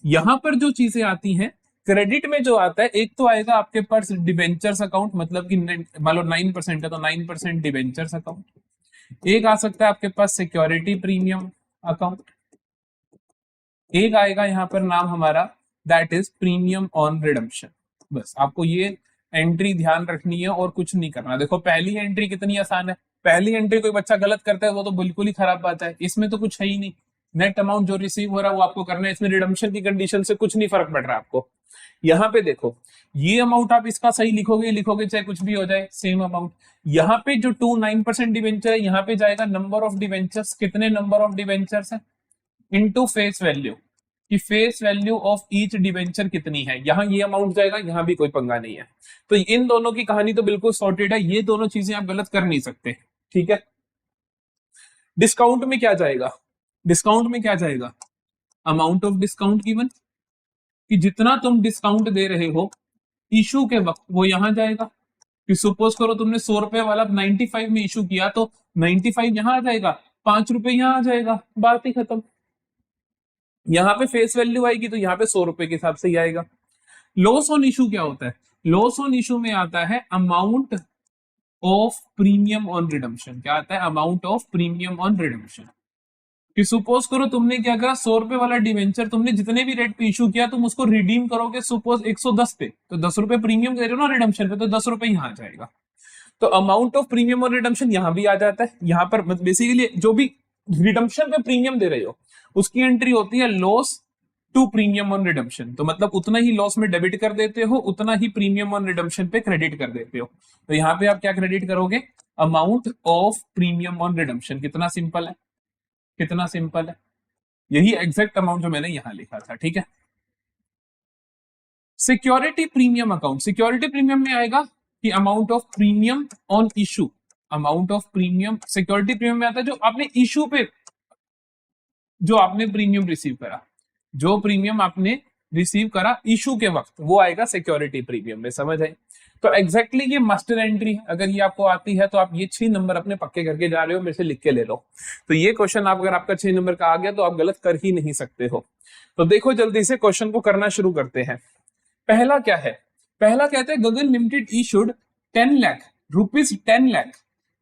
A: यहां पर जो चीजें आती हैं क्रेडिट में जो आता है, एक तो आएगा आपके पास डिवेंचर्स अकाउंट, मतलब कि मान लो 9% है तो 9% डिवेंचर्स अकाउंट। एक आ सकता है आपके पास सिक्योरिटी प्रीमियम अकाउंट, एक आएगा यहां पर नाम हमारा that is premium on redemption. बस आपको ये एंट्री ध्यान रखनी है और कुछ नहीं करना। देखो पहली एंट्री कितनी आसान है, पहली एंट्री कोई बच्चा गलत करता है वो तो बिल्कुल ही खराब बात है, इसमें तो कुछ है ही नहीं। नेट अमाउंट जो रिसीव हो रहा है वो आपको करना है, इसमें रिडम्पशन की कंडीशन से कुछ नहीं फर्क पड़ रहा आपको। यहाँ पे देखो ये अमाउंट आप इसका सही लिखोगे चाहे कुछ भी हो जाए सेम अमाउंट। यहाँ पे जो 9% डिवेंचर है, यहाँ पे जाएगा नंबर ऑफ डिवेंचर्स, कितने नंबर ऑफ डिवेंचर्स है इनटू फेस वैल्यू, कि face value of each debenture कितनी है, यहां ये अमाउंट जाएगा, यहां भी कोई पंगा नहीं है। तो इन दोनों की कहानी तो बिल्कुल सॉर्टेड है, ये दोनों चीजें आप गलत कर नहीं सकते, ठीक है। डिस्काउंट में क्या जाएगा, डिस्काउंट में क्या जाएगा, अमाउंट ऑफ डिस्काउंट गिवन, कि जितना तुम डिस्काउंट दे रहे हो इशू के वक्त वो यहां जाएगा, कि सपोज करो तुमने 100 रुपए वाला 95 में इशू किया तो 95 यहां आ जाएगा, 5 रुपए यहां आ जाएगा, बात ही खत्म। यहाँ पे फेस वैल्यू आएगी तो यहाँ पे 100 रुपए के हिसाब से ही आएगा। लॉस ऑन इशू क्या होता है? लॉस ऑन इशू में आता है amount of premium on redemption. क्या आता है? Amount of premium on redemption. कि सपोज करो तुमने क्या करा, 100 रुपए वाला डिवेंचर तुमने जितने भी रेट पे इशू किया तुम उसको रिडीम करोगे सपोज 110 पे, तो 10 रुपए प्रीमियम दे रहे हो ना रिडम्पशन पे, तो 10 रुपए यहाँ आ जाएगा। तो अमाउंट ऑफ प्रीमियम और रिडम्पशन यहाँ भी आ जाता है। यहाँ पर बेसिकली जो भी रिडम्पशन पे प्रीमियम दे रहे हो उसकी एंट्री होती है loss to premium on redemption. तो मतलब उतना ही लॉस में डेबिट कर देते हो, उतना ही प्रीमियम ऑन रिडम्पशन पे क्रेडिट कर देते हो। तो यहाँ पे आप क्या क्रेडिट करोगे? Amount of premium on redemption. कितना सिंपल है, कितना सिंपल है। यही एग्जैक्ट अमाउंट जो मैंने यहां लिखा था, ठीक है। Security premium account, security premium में आएगा कि amount of premium on issue. Amount of premium security premium में आता है जो आपने इशू पे, जो आपने प्रीमियम रिसीव करा, जो प्रीमियम आपने रिसीव करा इशू के वक्त, वो आएगा सिक्योरिटी प्रीमियम में। समझ आए? तो एग्जैक्टली ये मास्टर एंट्री है। अगर ये आपको आती है तो आप ये 6 नंबर अपने पक्के करके जा रहे हो, मेरे से लिख के ले लो। तो ये क्वेश्चन आप, अगर आपका 6 नंबर का आ गया तो आप गलत कर ही नहीं सकते हो। तो देखो जल्दी से क्वेश्चन को करना शुरू करते हैं। पहला क्या है? पहला कहते हैं Gagan limited issued 10 lakh rupees 10 lakh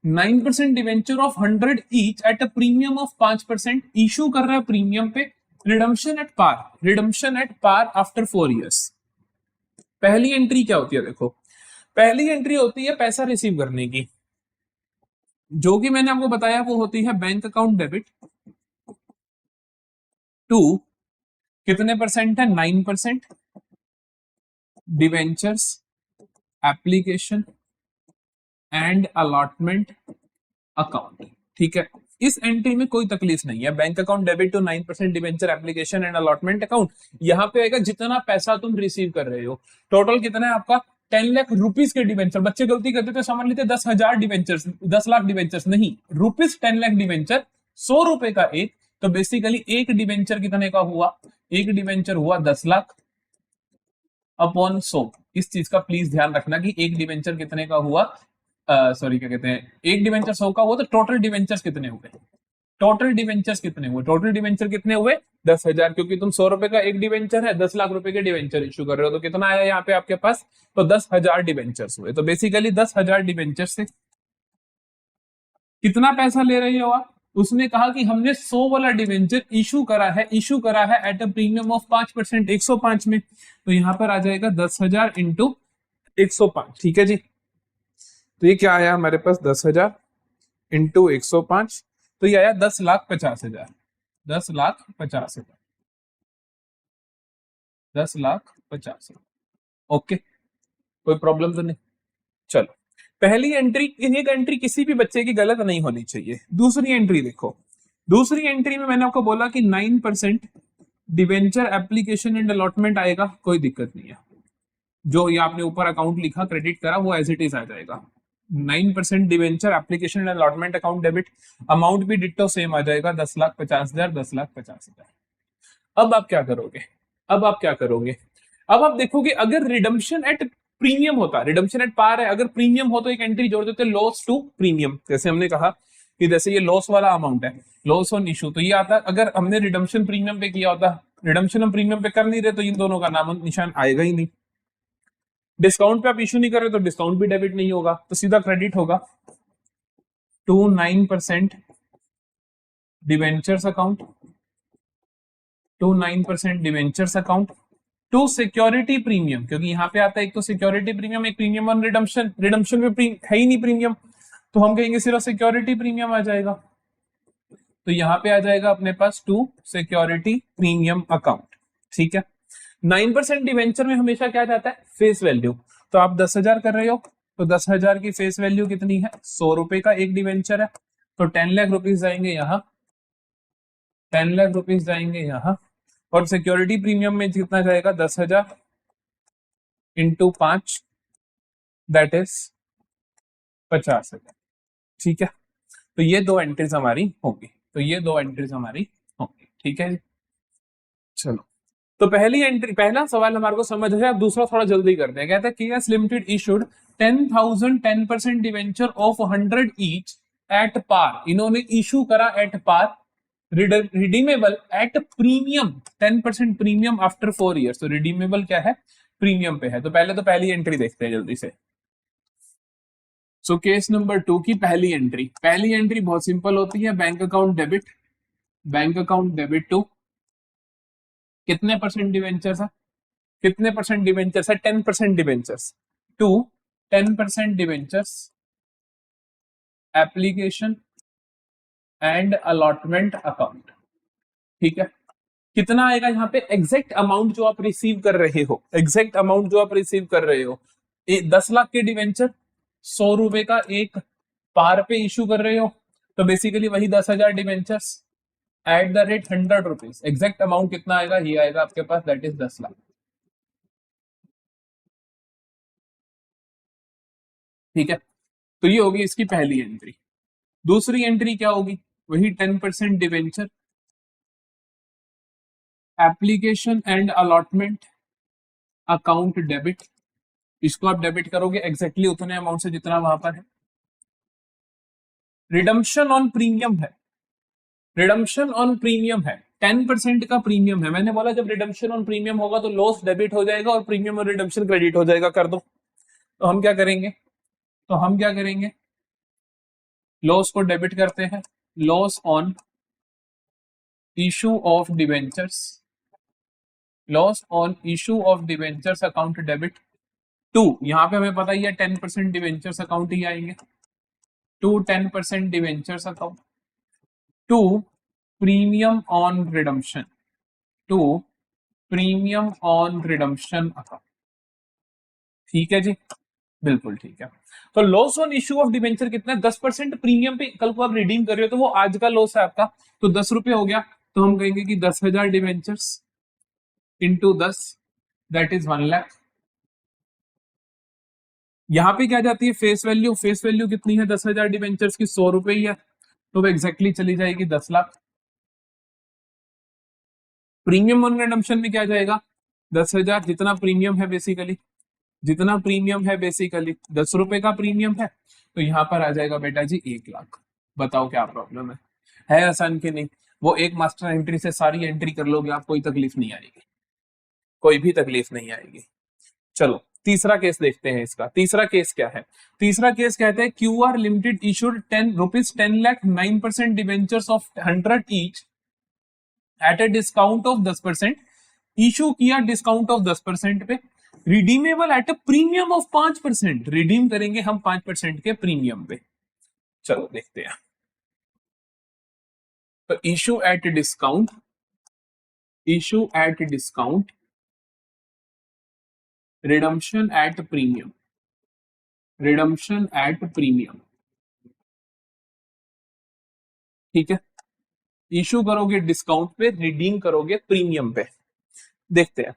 A: 9% debenture of 100 each at a premium of 5%। Issue कर रहा है प्रीमियम पे, redemption at par, redemption at par after 4 years. पहली एंट्री क्या होती है? देखो पहली एंट्री होती है पैसा रिसीव करने की, जो कि मैंने आपको बताया वो होती है बैंक अकाउंट डेबिट टू कितने परसेंट है? 9% debentures application and allotment account. ठीक है, इस एंट्री में कोई तकलीफ नहीं है। Bank account debit to 9% debenture application and allotment account, यहाँ पे आएगा जितना पैसा तुम रिसीव कर रहे हो। टोटल कितना है आपका? 10 लाख रुपीज के डिवेंचर। बच्चे गलती करते थे, समझ लेते 10,000 डिवेंचर्स, 10 लाख डिवेंचर्स, नहीं, रुपीज 10 लाख डिवेंचर, 100 रुपए का एक। तो बेसिकली एक डिवेंचर कितने का हुआ? एक डिवेंचर हुआ 10 लाख अपॉन 100। इस चीज का प्लीज ध्यान रखना कि एक डिवेंचर कितने का हुआ, सॉरी क्या कहते हैं, एक डिवेंचर 100 का हुआ, तो टोटल डिवेंचर्स कितने हुए? टोटल डिवेंचर्स कितने हुए? टोटल डिवेंचर कितने हुए? 10,000, क्योंकि तुम 100 रुपए का एक डिवेंचर है, 10 लाख रुपए के डिवेंचर इशू कर रहे हो, तो कितना आया यहाँ पे आपके पास? तो 10,000 डिवेंचर्स हुए। तो बेसिकली 10,000 डिवेंचर से कितना पैसा ले रहे हो आप? उसने कहा कि हमने 100 वाला डिवेंचर इशू करा है, इशू करा है एट अ प्रीमियम ऑफ 5%, 105 में। तो यहां पर आ जाएगा 10,000 इंटू 105। ठीक है जी, तो ये क्या आया हमारे पास? 10,000 इंटू 105, तो ये आया 10,50,000। 10,50,000, 10,50,000। ओके, कोई प्रॉब्लम तो नहीं। चलो, पहली एंट्री, एक एंट्री किसी भी बच्चे की गलत नहीं होनी चाहिए। दूसरी एंट्री देखो, दूसरी एंट्री में मैंने आपको बोला कि 9% डिवेंचर एप्लीकेशन एंड अलॉटमेंट आएगा, कोई दिक्कत नहीं है। जो ये आपने ऊपर अकाउंट लिखा, क्रेडिट करा, वो एज इट इज आ जाएगा। 9% debenture application and allotment account debit, amount भी डिट्टो सेम आ जाएगा, 10,50,000, 10,50,000। अब आप क्या करोगे? अब आप क्या करोगे? अब आप देखोगे अगर रिडम्पशन एट प्रीमियम होता, रिडम्पशन एट पार है, अगर प्रीमियम हो तो एक एंट्री जोड़ देते लॉस टू प्रीमियम। जैसे हमने कहा कि जैसे ये लॉस वाला अमाउंट है, लॉस ऑन इशू, तो ये आता अगर हमने रिडम्पशन प्रीमियम पे किया होता, रिडम्पशन हम प्रीमियम पे कर नहीं रहे तो इन दोनों का नाम निशान आएगा ही नहीं। डिस्काउंट पे आप इशू नहीं कर रहे तो डिस्काउंट भी डेबिट नहीं होगा, तो सीधा क्रेडिट होगा to 9% debentures account, to 9% debentures account to security premium, क्योंकि यहाँ पे आता है एक तो सिक्योरिटी प्रीमियम, एक प्रीमियम ऑन रिडम्पशन। रिडम्पशन में है ही नहीं प्रीमियम, तो हम कहेंगे सिर्फ सिक्योरिटी प्रीमियम आ जाएगा। तो यहाँ पे आ जाएगा अपने पास टू सिक्योरिटी प्रीमियम अकाउंट। ठीक है, 9% डिवेंचर में हमेशा क्या जाता है? Face value. तो आप 10,000 कर रहे हो, तो 10,000 की फेस वैल्यू कितनी है? 100 रुपए का एक डिवेंचर है, तो 10 लाख रुपीज जाएंगे यहाँ, 10 लाख रुपीज जाएंगे यहाँ। और सिक्योरिटी प्रीमियम में कितना जाएगा? 10,000 इंटू 5, दैट इज 50,000। ठीक है, तो ये दो एंट्रीज हमारी होंगी, तो ये दो एंट्रीज हमारी होंगी। ठीक है जी, चलो तो पहली एंट्री, पहला सवाल हमारे को समझ है, अब दूसरा थोड़ा जल्दी करते हैं। कहता है KS limited issued 10,000 10% debenture of 100 each at par. इन्होंने इशू करा at par, redeemable at premium 10% premium after 4 years. तो रिडीमेबल क्या है, प्रीमियम पे है। तो पहले तो पहली एंट्री देखते हैं जल्दी से। सो केस नंबर 2 की पहली एंट्री, पहली एंट्री बहुत सिंपल होती है, bank account debit, bank account debit to कितने परसेंट डिवेंचर्स है, कितने परसेंट डिवेंचर्स है, 10% debentures to 10% debentures application and allotment account. ठीक है, कितना आएगा यहाँ पे, एग्जैक्ट अमाउंट जो आप रिसीव कर रहे हो, एग्जैक्ट अमाउंट जो आप रिसीव कर रहे हो, 10 लाख के डिवेंचर 100 रुपए का एक पार पे इशू कर रहे हो, तो बेसिकली वही 10,000 debentures eight the rate 100 rupees. Exact amount कितना आएगा, ये आएगा आपके पास, दैट इज 10 लाख। ठीक है, तो ये होगी इसकी पहली एंट्री। दूसरी एंट्री क्या होगी, वही 10% debenture application and allotment account debit. इसको आप डेबिट करोगे एग्जैक्टली उतने अमाउंट से जितना वहां पर है। रिडम्पशन ऑन प्रीमियम है, रिडम्पशन ऑन प्रीमियम है, 10% का प्रीमियम है। मैंने बोला जब रिडम्पशन ऑन प्रीमियम होगा तो लॉस डेबिट हो जाएगा और प्रीमियम और रिडम्पशन क्रेडिट हो जाएगा, कर दो। तो हम क्या करेंगे, तो हम क्या करेंगे, लॉस को डेबिट करते हैं, loss on issue of debentures, loss on issue of debentures account debit to, यहां पे हमें पता ही है 10% डिवेंचर्स अकाउंट ही आएंगे, to 10% debentures account to premium on redemption, to premium on redemption account. ठीक है जी, बिल्कुल ठीक है। तो loss on issue of debenture कितना है, 10% प्रीमियम पे कल को आप रिडीम कर रहे हो तो वो आज का लॉस है आपका, तो 10 रुपए हो गया। तो हम कहेंगे कि 10,000 debentures into 10 that is 1 lakh. यहां पे क्या जाती है, फेस वैल्यू, फेस वैल्यू कितनी है 10,000 डिवेंचर्स की, 100 रुपए ही है, तो वो एग्जैक्टली चली जाएगी 10 लाख। प्रीमियम ऑन रिडम्पशन में क्या जाएगा, 10,000 जितना प्रीमियम है बेसिकली, जितना प्रीमियम है बेसिकली 10 रुपए का प्रीमियम है, तो यहां पर आ जाएगा बेटा जी 1 लाख। बताओ क्या प्रॉब्लम है आसान कि नहीं। वो एक मास्टर एंट्री से सारी एंट्री कर लोगे, आप कोई तकलीफ नहीं आएगी, कोई भी तकलीफ नहीं आएगी। चलो तीसरा केस देखते हैं इसका। तीसरा केस क्या है, तीसरा केस कहते हैं Q R limited issued 10 lakh 9% debentures of 100 each at a discount of 10%, issue किया डिस्काउंट ऑफ 10% पे, redeemable eight a premium of 5%, redeem करेंगे हम 5% के प्रीमियम पे। चलो देखते हैं। तो issue at discount, issue at discount, redemption at premium, redemption at premium. ठीक है, इशू करोगे डिस्काउंट पे, रिडीम करोगे प्रीमियम पे। देखते हैं,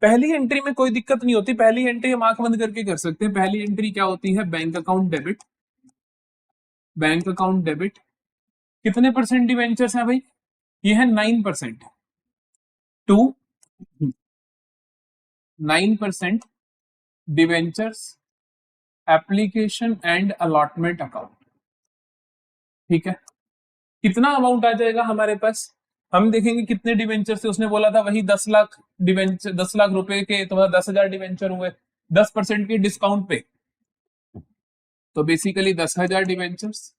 A: पहली एंट्री में कोई दिक्कत नहीं होती, पहली एंट्री हम आंख बंद करके कर सकते हैं। पहली एंट्री क्या होती है, bank account debit, bank account debit, कितने परसेंट डिवेंचर्स है भाई, ये है 9% to 9% debentures application and allotment account. ठीक है, कितना अमाउंट आ जाएगा हमारे पास, हम देखेंगे कितने डिवेंचर थे, उसने बोला था वही 10 लाख डिवेंचर, 10 लाख रुपए के, तो 10,000 डिवेंचर हुए 10% के डिस्काउंट पे, तो बेसिकली 10,000 डिवेंचर्स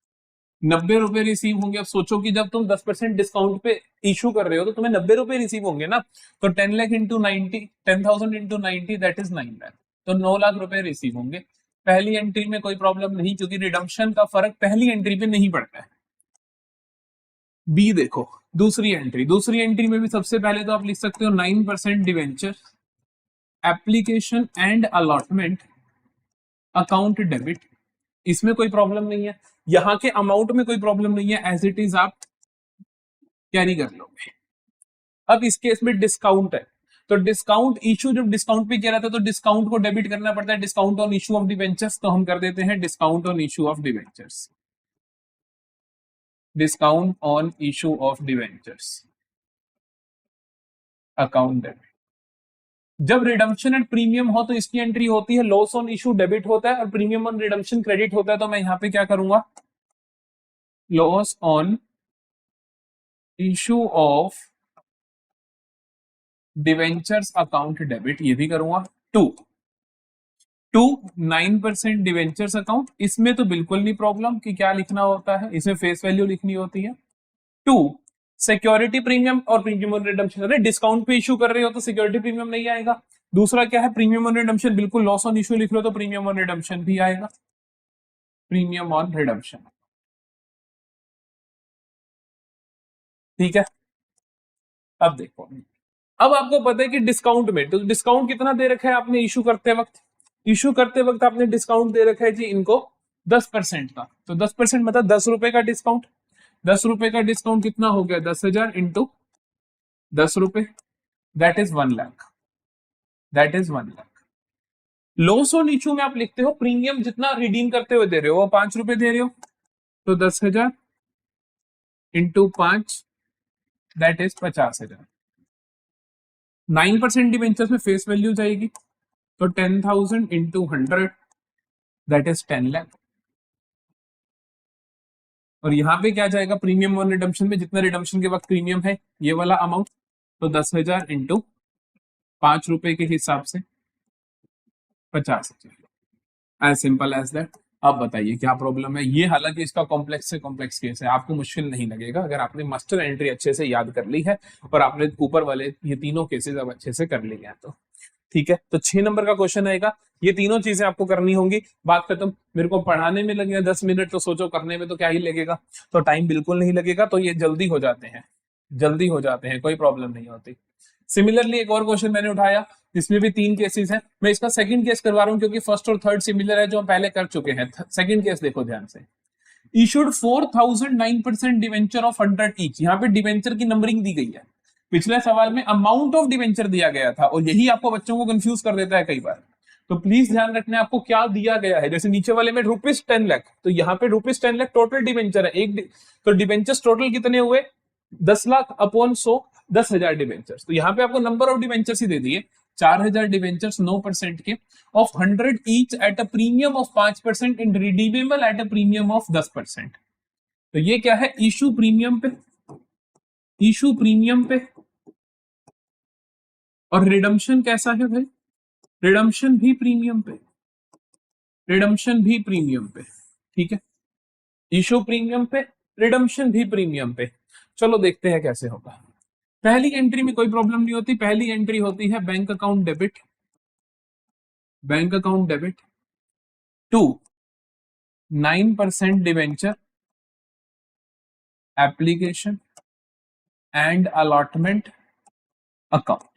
A: 90 रुपए रिसीव होंगे। अब सोचो कि जब तुम 10% डिस्काउंट पे इशू कर रहे हो तो तुम्हें 90 रुपए रिसीव होंगे ना, तो 10 lakh into 90, 10,000 into 90 that is 9 lakh, तो 9 लाख रुपए रिसीव होंगे। पहली एंट्री में कोई प्रॉब्लम नहीं, क्योंकि रिडम्पशन का फर्क पहली एंट्री पे नहीं पड़ता है। बी देखो, दूसरी एंट्री, दूसरी एंट्री में भी सबसे पहले तो आप लिख सकते हो 9% debenture application and allotment account debit, इसमें कोई प्रॉब्लम नहीं है, यहां के अमाउंट में कोई प्रॉब्लम नहीं है, एज इट इज आप कैरी कर लोगे। अब इस केस में डिस्काउंट है, तो डिस्काउंट इशू जब डिस्काउंट पे किया रहता है तो डिस्काउंट को डेबिट करना पड़ता है, discount on issue of debentures, तो हम कर देते हैं discount on issue of debentures, discount on issue of debentures account debit. जब रिडम्पशन एंड प्रीमियम हो तो इसकी एंट्री होती है लॉस ऑन इशू डेबिट होता है और प्रीमियम ऑन रिडम्पशन क्रेडिट होता है। तो मैं यहां पे क्या करूंगा, loss on issue of debentures account debit, ये भी करूंगा। टू 9% डिवेंचर्स अकाउंट, इसमें तो बिल्कुल नहीं प्रॉब्लम कि क्या लिखना होता है, इसमें फेस वैल्यू लिखनी होती है। टू सिक्योरिटी प्रीमियम और प्रीमियम ऑन रिडम्पशन, अरे डिस्काउंट पे इशू कर रहे हो तो सिक्योरिटी प्रीमियम नहीं आएगा। दूसरा क्या है, प्रीमियम ऑन रिडम्पशन, बिल्कुल लॉस ऑन इशू लिख लो तो प्रीमियम ऑन रिडम्पशन भी आएगा, प्रीमियम ऑन रिडम्पशन। ठीक है, अब देखो, अब आपको पता है कि डिस्काउंट में, तो डिस्काउंट कितना दे रखा है आपने इशू करते वक्त, इशू करते वक्त आपने डिस्काउंट दे रखा है जी इनको 10% का। तो 10% मतलब 10 रुपए का डिस्काउंट, 10 रुपए का डिस्काउंट कितना हो गया, 10,000 इंटू 10 रुपए, that is 1 lakh, that is 1 lakh. Loss on issue में आप लिखते हो प्रीमियम जितना रिडीम करते हुए दे रहे हो वो 5 रुपए दे रहे हो, तो 10,000 इंटू 5 दैट इज 50,000। 9% डिवेंचर्स में फेस वैल्यू जाएगी तो 10,000 इंटू 100 दैट इज 10 लाख। और यहाँ पे क्या जाएगा, प्रीमियम ऑन रिडम्पशन में जितना रिडम्पशन के वक्त प्रीमियम है ये वाला अमाउंट, तो 10,000 इंटू 5 रुपए के हिसाब से 50,000, एज सिंपल एज दैट। अब बताइए क्या प्रॉब्लम है ये, हालांकि इसका कॉम्प्लेक्स से कॉम्प्लेक्स केस है, आपको मुश्किल नहीं लगेगा अगर आपने मास्टर एंट्री अच्छे से याद कर ली है और आपने ऊपर वाले ये तीनों केसेस अब अच्छे से कर लिए हैं तो। ठीक है, तो 6 नंबर का क्वेश्चन आएगा, ये तीनों चीजें आपको करनी होंगी, बात खत्म। मेरे को पढ़ाने में लगेगा 10 मिनट, तो सोचो करने में तो क्या ही लगेगा, तो टाइम बिल्कुल नहीं लगेगा, तो ये जल्दी हो जाते हैं, जल्दी हो जाते हैं, कोई प्रॉब्लम नहीं होती। सिमिलरली एक और क्वेश्चन मैंने उठाया जिसमें भी 3 केसेस हैं, मैं इसका सेकंड केस करवा रहा हूं क्योंकि फर्स्ट और थर्ड सिमिलर है जो हम पहले कर चुके हैं। सेकंड केस देखो ध्यान से, इशूड 4,009% डिवेंचर ऑफ 100 ईच, यहाँ पे डिवेंचर की नंबरिंग दी गई है, पिछले सवाल में अमाउंट ऑफ डिवेंचर दिया गया था और यही आपको बच्चों को कंफ्यूज कर देता है कई बार। तो प्लीज ध्यान रखना आपको क्या दिया गया है, जैसे नीचे वाले में ₹10 लाख, तो यहाँ पे ₹10 लाख टोटल डिवेंचर है, तो डिवेंचर्स टोटल कितने हुए, 10 लाख अपॉन 100, 10,000 डिवेंचर्स। तो यहाँ पे आपको नंबर ऑफ डिवेंचर्स ही दे दिए, 4,000 डिवेंचर्स 9% के of 100 each at a premium of 5% and redeemable eight a premium of 10%। तो ये क्या है, इशू प्रीमियम पे, इशू प्रीमियम पे, और रिडम्पशन कैसा है भाई, रिडम्पशन भी प्रीमियम पे, रिडम्पशन भी प्रीमियम पे। ठीक है, इशू प्रीमियम पे, रिडम्पशन भी प्रीमियम पे। चलो देखते हैं कैसे होगा। पहली एंट्री में कोई प्रॉब्लम नहीं होती, पहली एंट्री होती है bank account debit, bank account debit to 9% debenture application and allotment account.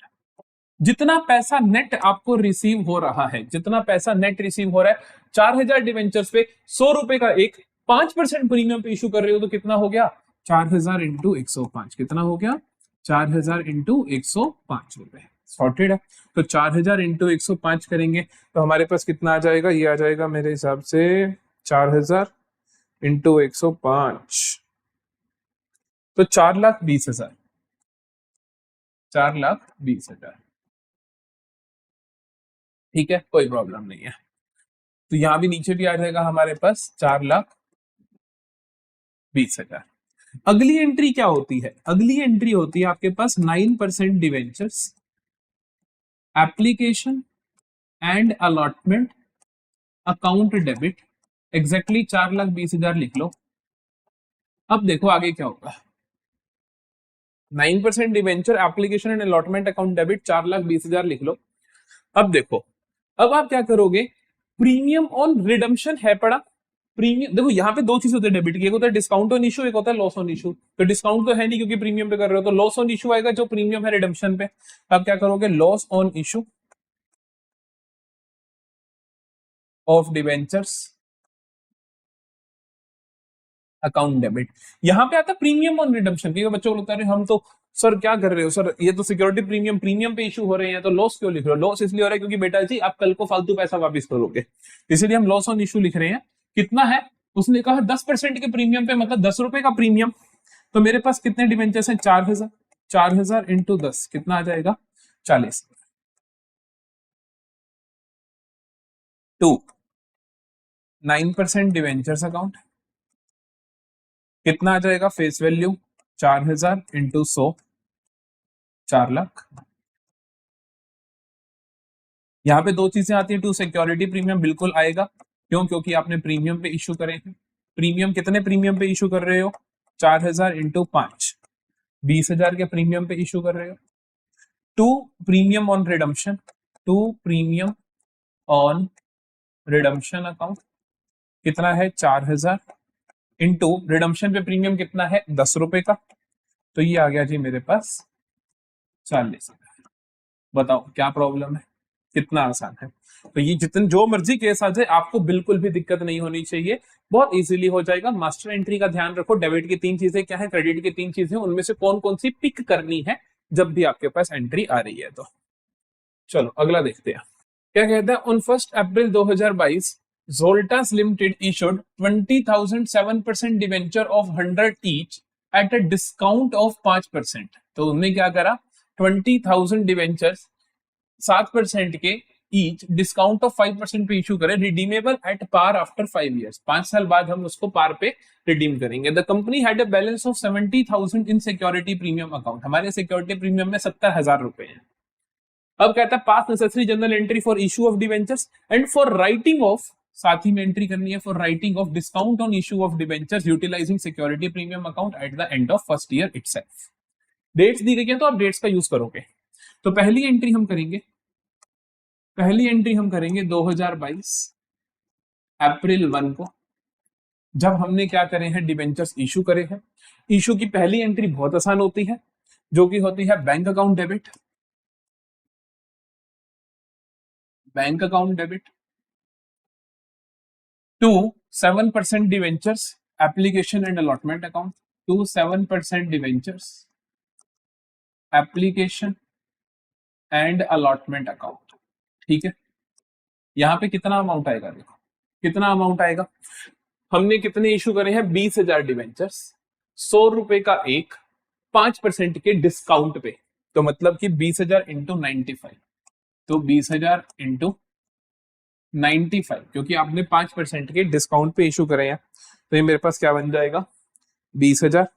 A: जितना पैसा नेट आपको रिसीव हो रहा है, जितना पैसा नेट रिसीव हो रहा है, 4,000 डिवेंचर्स पे 100 रुपए का एक 5% प्रीमियम पे इशू कर रहे हो, तो कितना हो गया, 4,000 इंटू 105, कितना हो गया, 4,000 इंटू 105 रुपए। सॉर्टेड है, तो 4,000 इंटू 105 करेंगे तो हमारे पास कितना आ जाएगा, ये आ जाएगा मेरे हिसाब से 4,000 इंटू 105, तो 4,20,000, 4,20,000। ठीक है, कोई प्रॉब्लम नहीं है, तो यहां भी नीचे भी आ जाएगा हमारे पास 4,20,000। अगली एंट्री क्या होती है, अगली एंट्री होती है आपके पास 9% debentures application and allotment account debit, exactly 4,20,000 लिख लो। अब देखो आगे क्या होगा, 9% debenture application and allotment account debit 4,20,000 लिख लो। अब देखो, अब आप क्या करोगे, प्रीमियम ऑन रिडम्पशन है पड़ा, प्रीमियम देखो यहाँ पे 2 चीज होते हैं डेबिट की, एक होता है डिस्काउंट ऑन इशू, एक होता है लॉस ऑन इशू। तो डिस्काउंट तो है नहीं क्योंकि प्रीमियम पे कर रहे हो, तो लॉस ऑन इशू आएगा जो प्रीमियम है रिडम्पशन पे। अब क्या करोगे, loss on issue of debentures account debit, यहां पे आता है प्रीमियम ऑन रिडम्पशन। कई बच्चों को लगता है हम तो सर क्या कर रहे हो सर, ये तो सिक्योरिटी प्रीमियम, प्रीमियम पे इशू हो रहे हैं तो लॉस क्यों लिख रहे हो, लॉस इसलिए हो रहा है क्योंकि बेटा जी आप कल को फालतू पैसा वापस करोगे, इसीलिए हम लॉस ऑन इशू लिख रहे हैं। कितना है, उसने कहा 10% के प्रीमियम पे, मतलब 10 रुपए का प्रीमियम, तो मेरे पास कितने डिवेंचर्स हैं, 4,000, 4,000 इंटू 10 कितना आ जाएगा, 40। टू 9% डिवेंचर्स अकाउंट, कितना आ जाएगा फेस वैल्यू 4000 इंटू 100, 4 लाख। यहाँ पे दो चीजें आती है, टू सिक्योरिटी प्रीमियम बिल्कुल आएगा, क्यों? क्योंकि आपने प्रीमियम पे इशू करे हैं। प्रीमियम कितने प्रीमियम पे इशू कर रहे हो? 4000 इंटू 5, 20,000 के प्रीमियम पे इशू कर रहे हो। To premium on redemption, to premium on redemption account कितना है? 4000 इंटू रिडम्पशन पे प्रीमियम कितना है? 10 रुपए का, तो ये आ गया जी मेरे पास 40,000। बताओ क्या प्रॉब्लम है? कितना आसान है। तो ये जितने जो मर्जी केस आ जाए, आपको बिल्कुल भी दिक्कत नहीं होनी चाहिए, बहुत इजीली हो जाएगा। मास्टर एंट्री का ध्यान रखो, डेबिट की 3 चीजें क्या है, क्रेडिट की 3 चीजें, उनमें से कौन कौन सी पिक करनी है जब भी आपके पास एंट्री आ रही है। तो चलो अगला देखते हैं क्या कहता है। On 1 April 2022 Zoltas Limited issued 20,007% debenture of 100 each at a discount of 5%। तो उन्होंने क्या करा, 20,000 डिवेंचर्स 7% के ईच डिस्काउंट ऑफ 5% पे इशू करे, redeemable at par after 5 years. 5 साल बाद हम उसको पार पे रिडीम करेंगे। The company had a balance of 70,000 in security premium account. हमारे सिक्योरिटी प्रीमियम में 70,000 रुपए हैं। अब कहता है pass necessary journal entry for issue of debentures and for writing off, साथ ही में एंट्री करनी है for writing off discount on issue of debentures utilising security premium account eight the end of first year itself. Dates दी गई है तो आप डेट्स का यूज करोगे। तो पहली एंट्री हम करेंगे 2022 अप्रैल 1 को, जब हमने क्या करे हैं, डिवेंचर्स इशू करे हैं। इशू की पहली एंट्री बहुत आसान होती है, जो कि होती है bank account debit, bank account debit to 7% debentures application and allotment account, to 7% debentures application and allotment account. ठीक है, यहां पे कितना अमाउंट आएगा, देखो कितना अमाउंट आएगा। हमने कितने इशू करे हैं? 20,000 डिवेंचर्स, 100 रुपए का एक, 5% के डिस्काउंट पे, तो मतलब कि 20,000 इंटू 95, तो 20,000 इंटू 95, क्योंकि आपने 5% के डिस्काउंट पे इशू करे हैं, तो ये मेरे पास क्या बन जाएगा, 20,000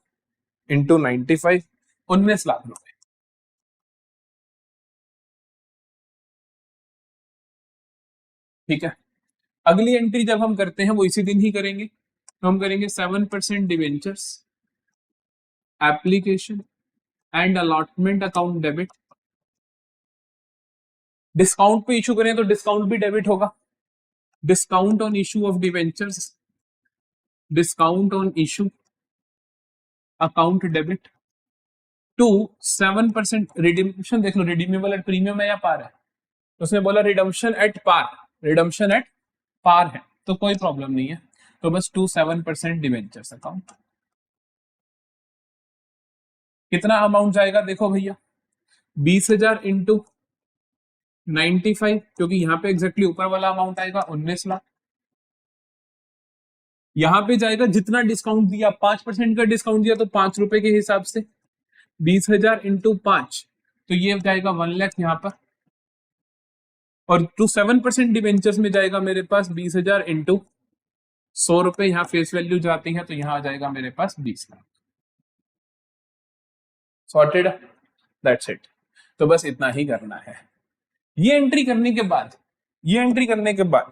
A: इंटू 95, 19 लाख रुपए। ठीक है, अगली एंट्री जब हम करते हैं वो इसी दिन ही करेंगे, तो हम करेंगे 7% debentures application and allotment account debit. Discount पे इशू करें तो डिस्काउंट भी डेबिट होगा, discount on issue of debentures, discount on issue account debit to 7% redemption. देख लो रिडीमेबल एट प्रीमियम है या पार है, तो उसने बोला redemption at par, redemption at par है तो कोई प्रॉब्लम नहीं है, तो बस 7% डिवेंचर्स अकाउंट। कितना अमाउंट जाएगा देखो भैया, 20,000 इंटू 95, क्योंकि यहां पे एग्जैक्टली ऊपर वाला अमाउंट आएगा 19 लाख। यहां पे जाएगा जितना डिस्काउंट दिया, 5% का डिस्काउंट दिया तो 5 रुपए के हिसाब से 20,000 इंटू 5, तो ये जाएगा 1 लाख यहाँ पर, और 7% डिवेंचर्स में जाएगा मेरे पास 20,000 इंटू 100 रुपए, यहाँ फेस वैल्यू जाती है तो यहाँ आ जाएगा मेरे पास 20 लाख। Sorted, that's it. तो बस इतना ही करना है। ये एंट्री करने के बाद, ये एंट्री करने के बाद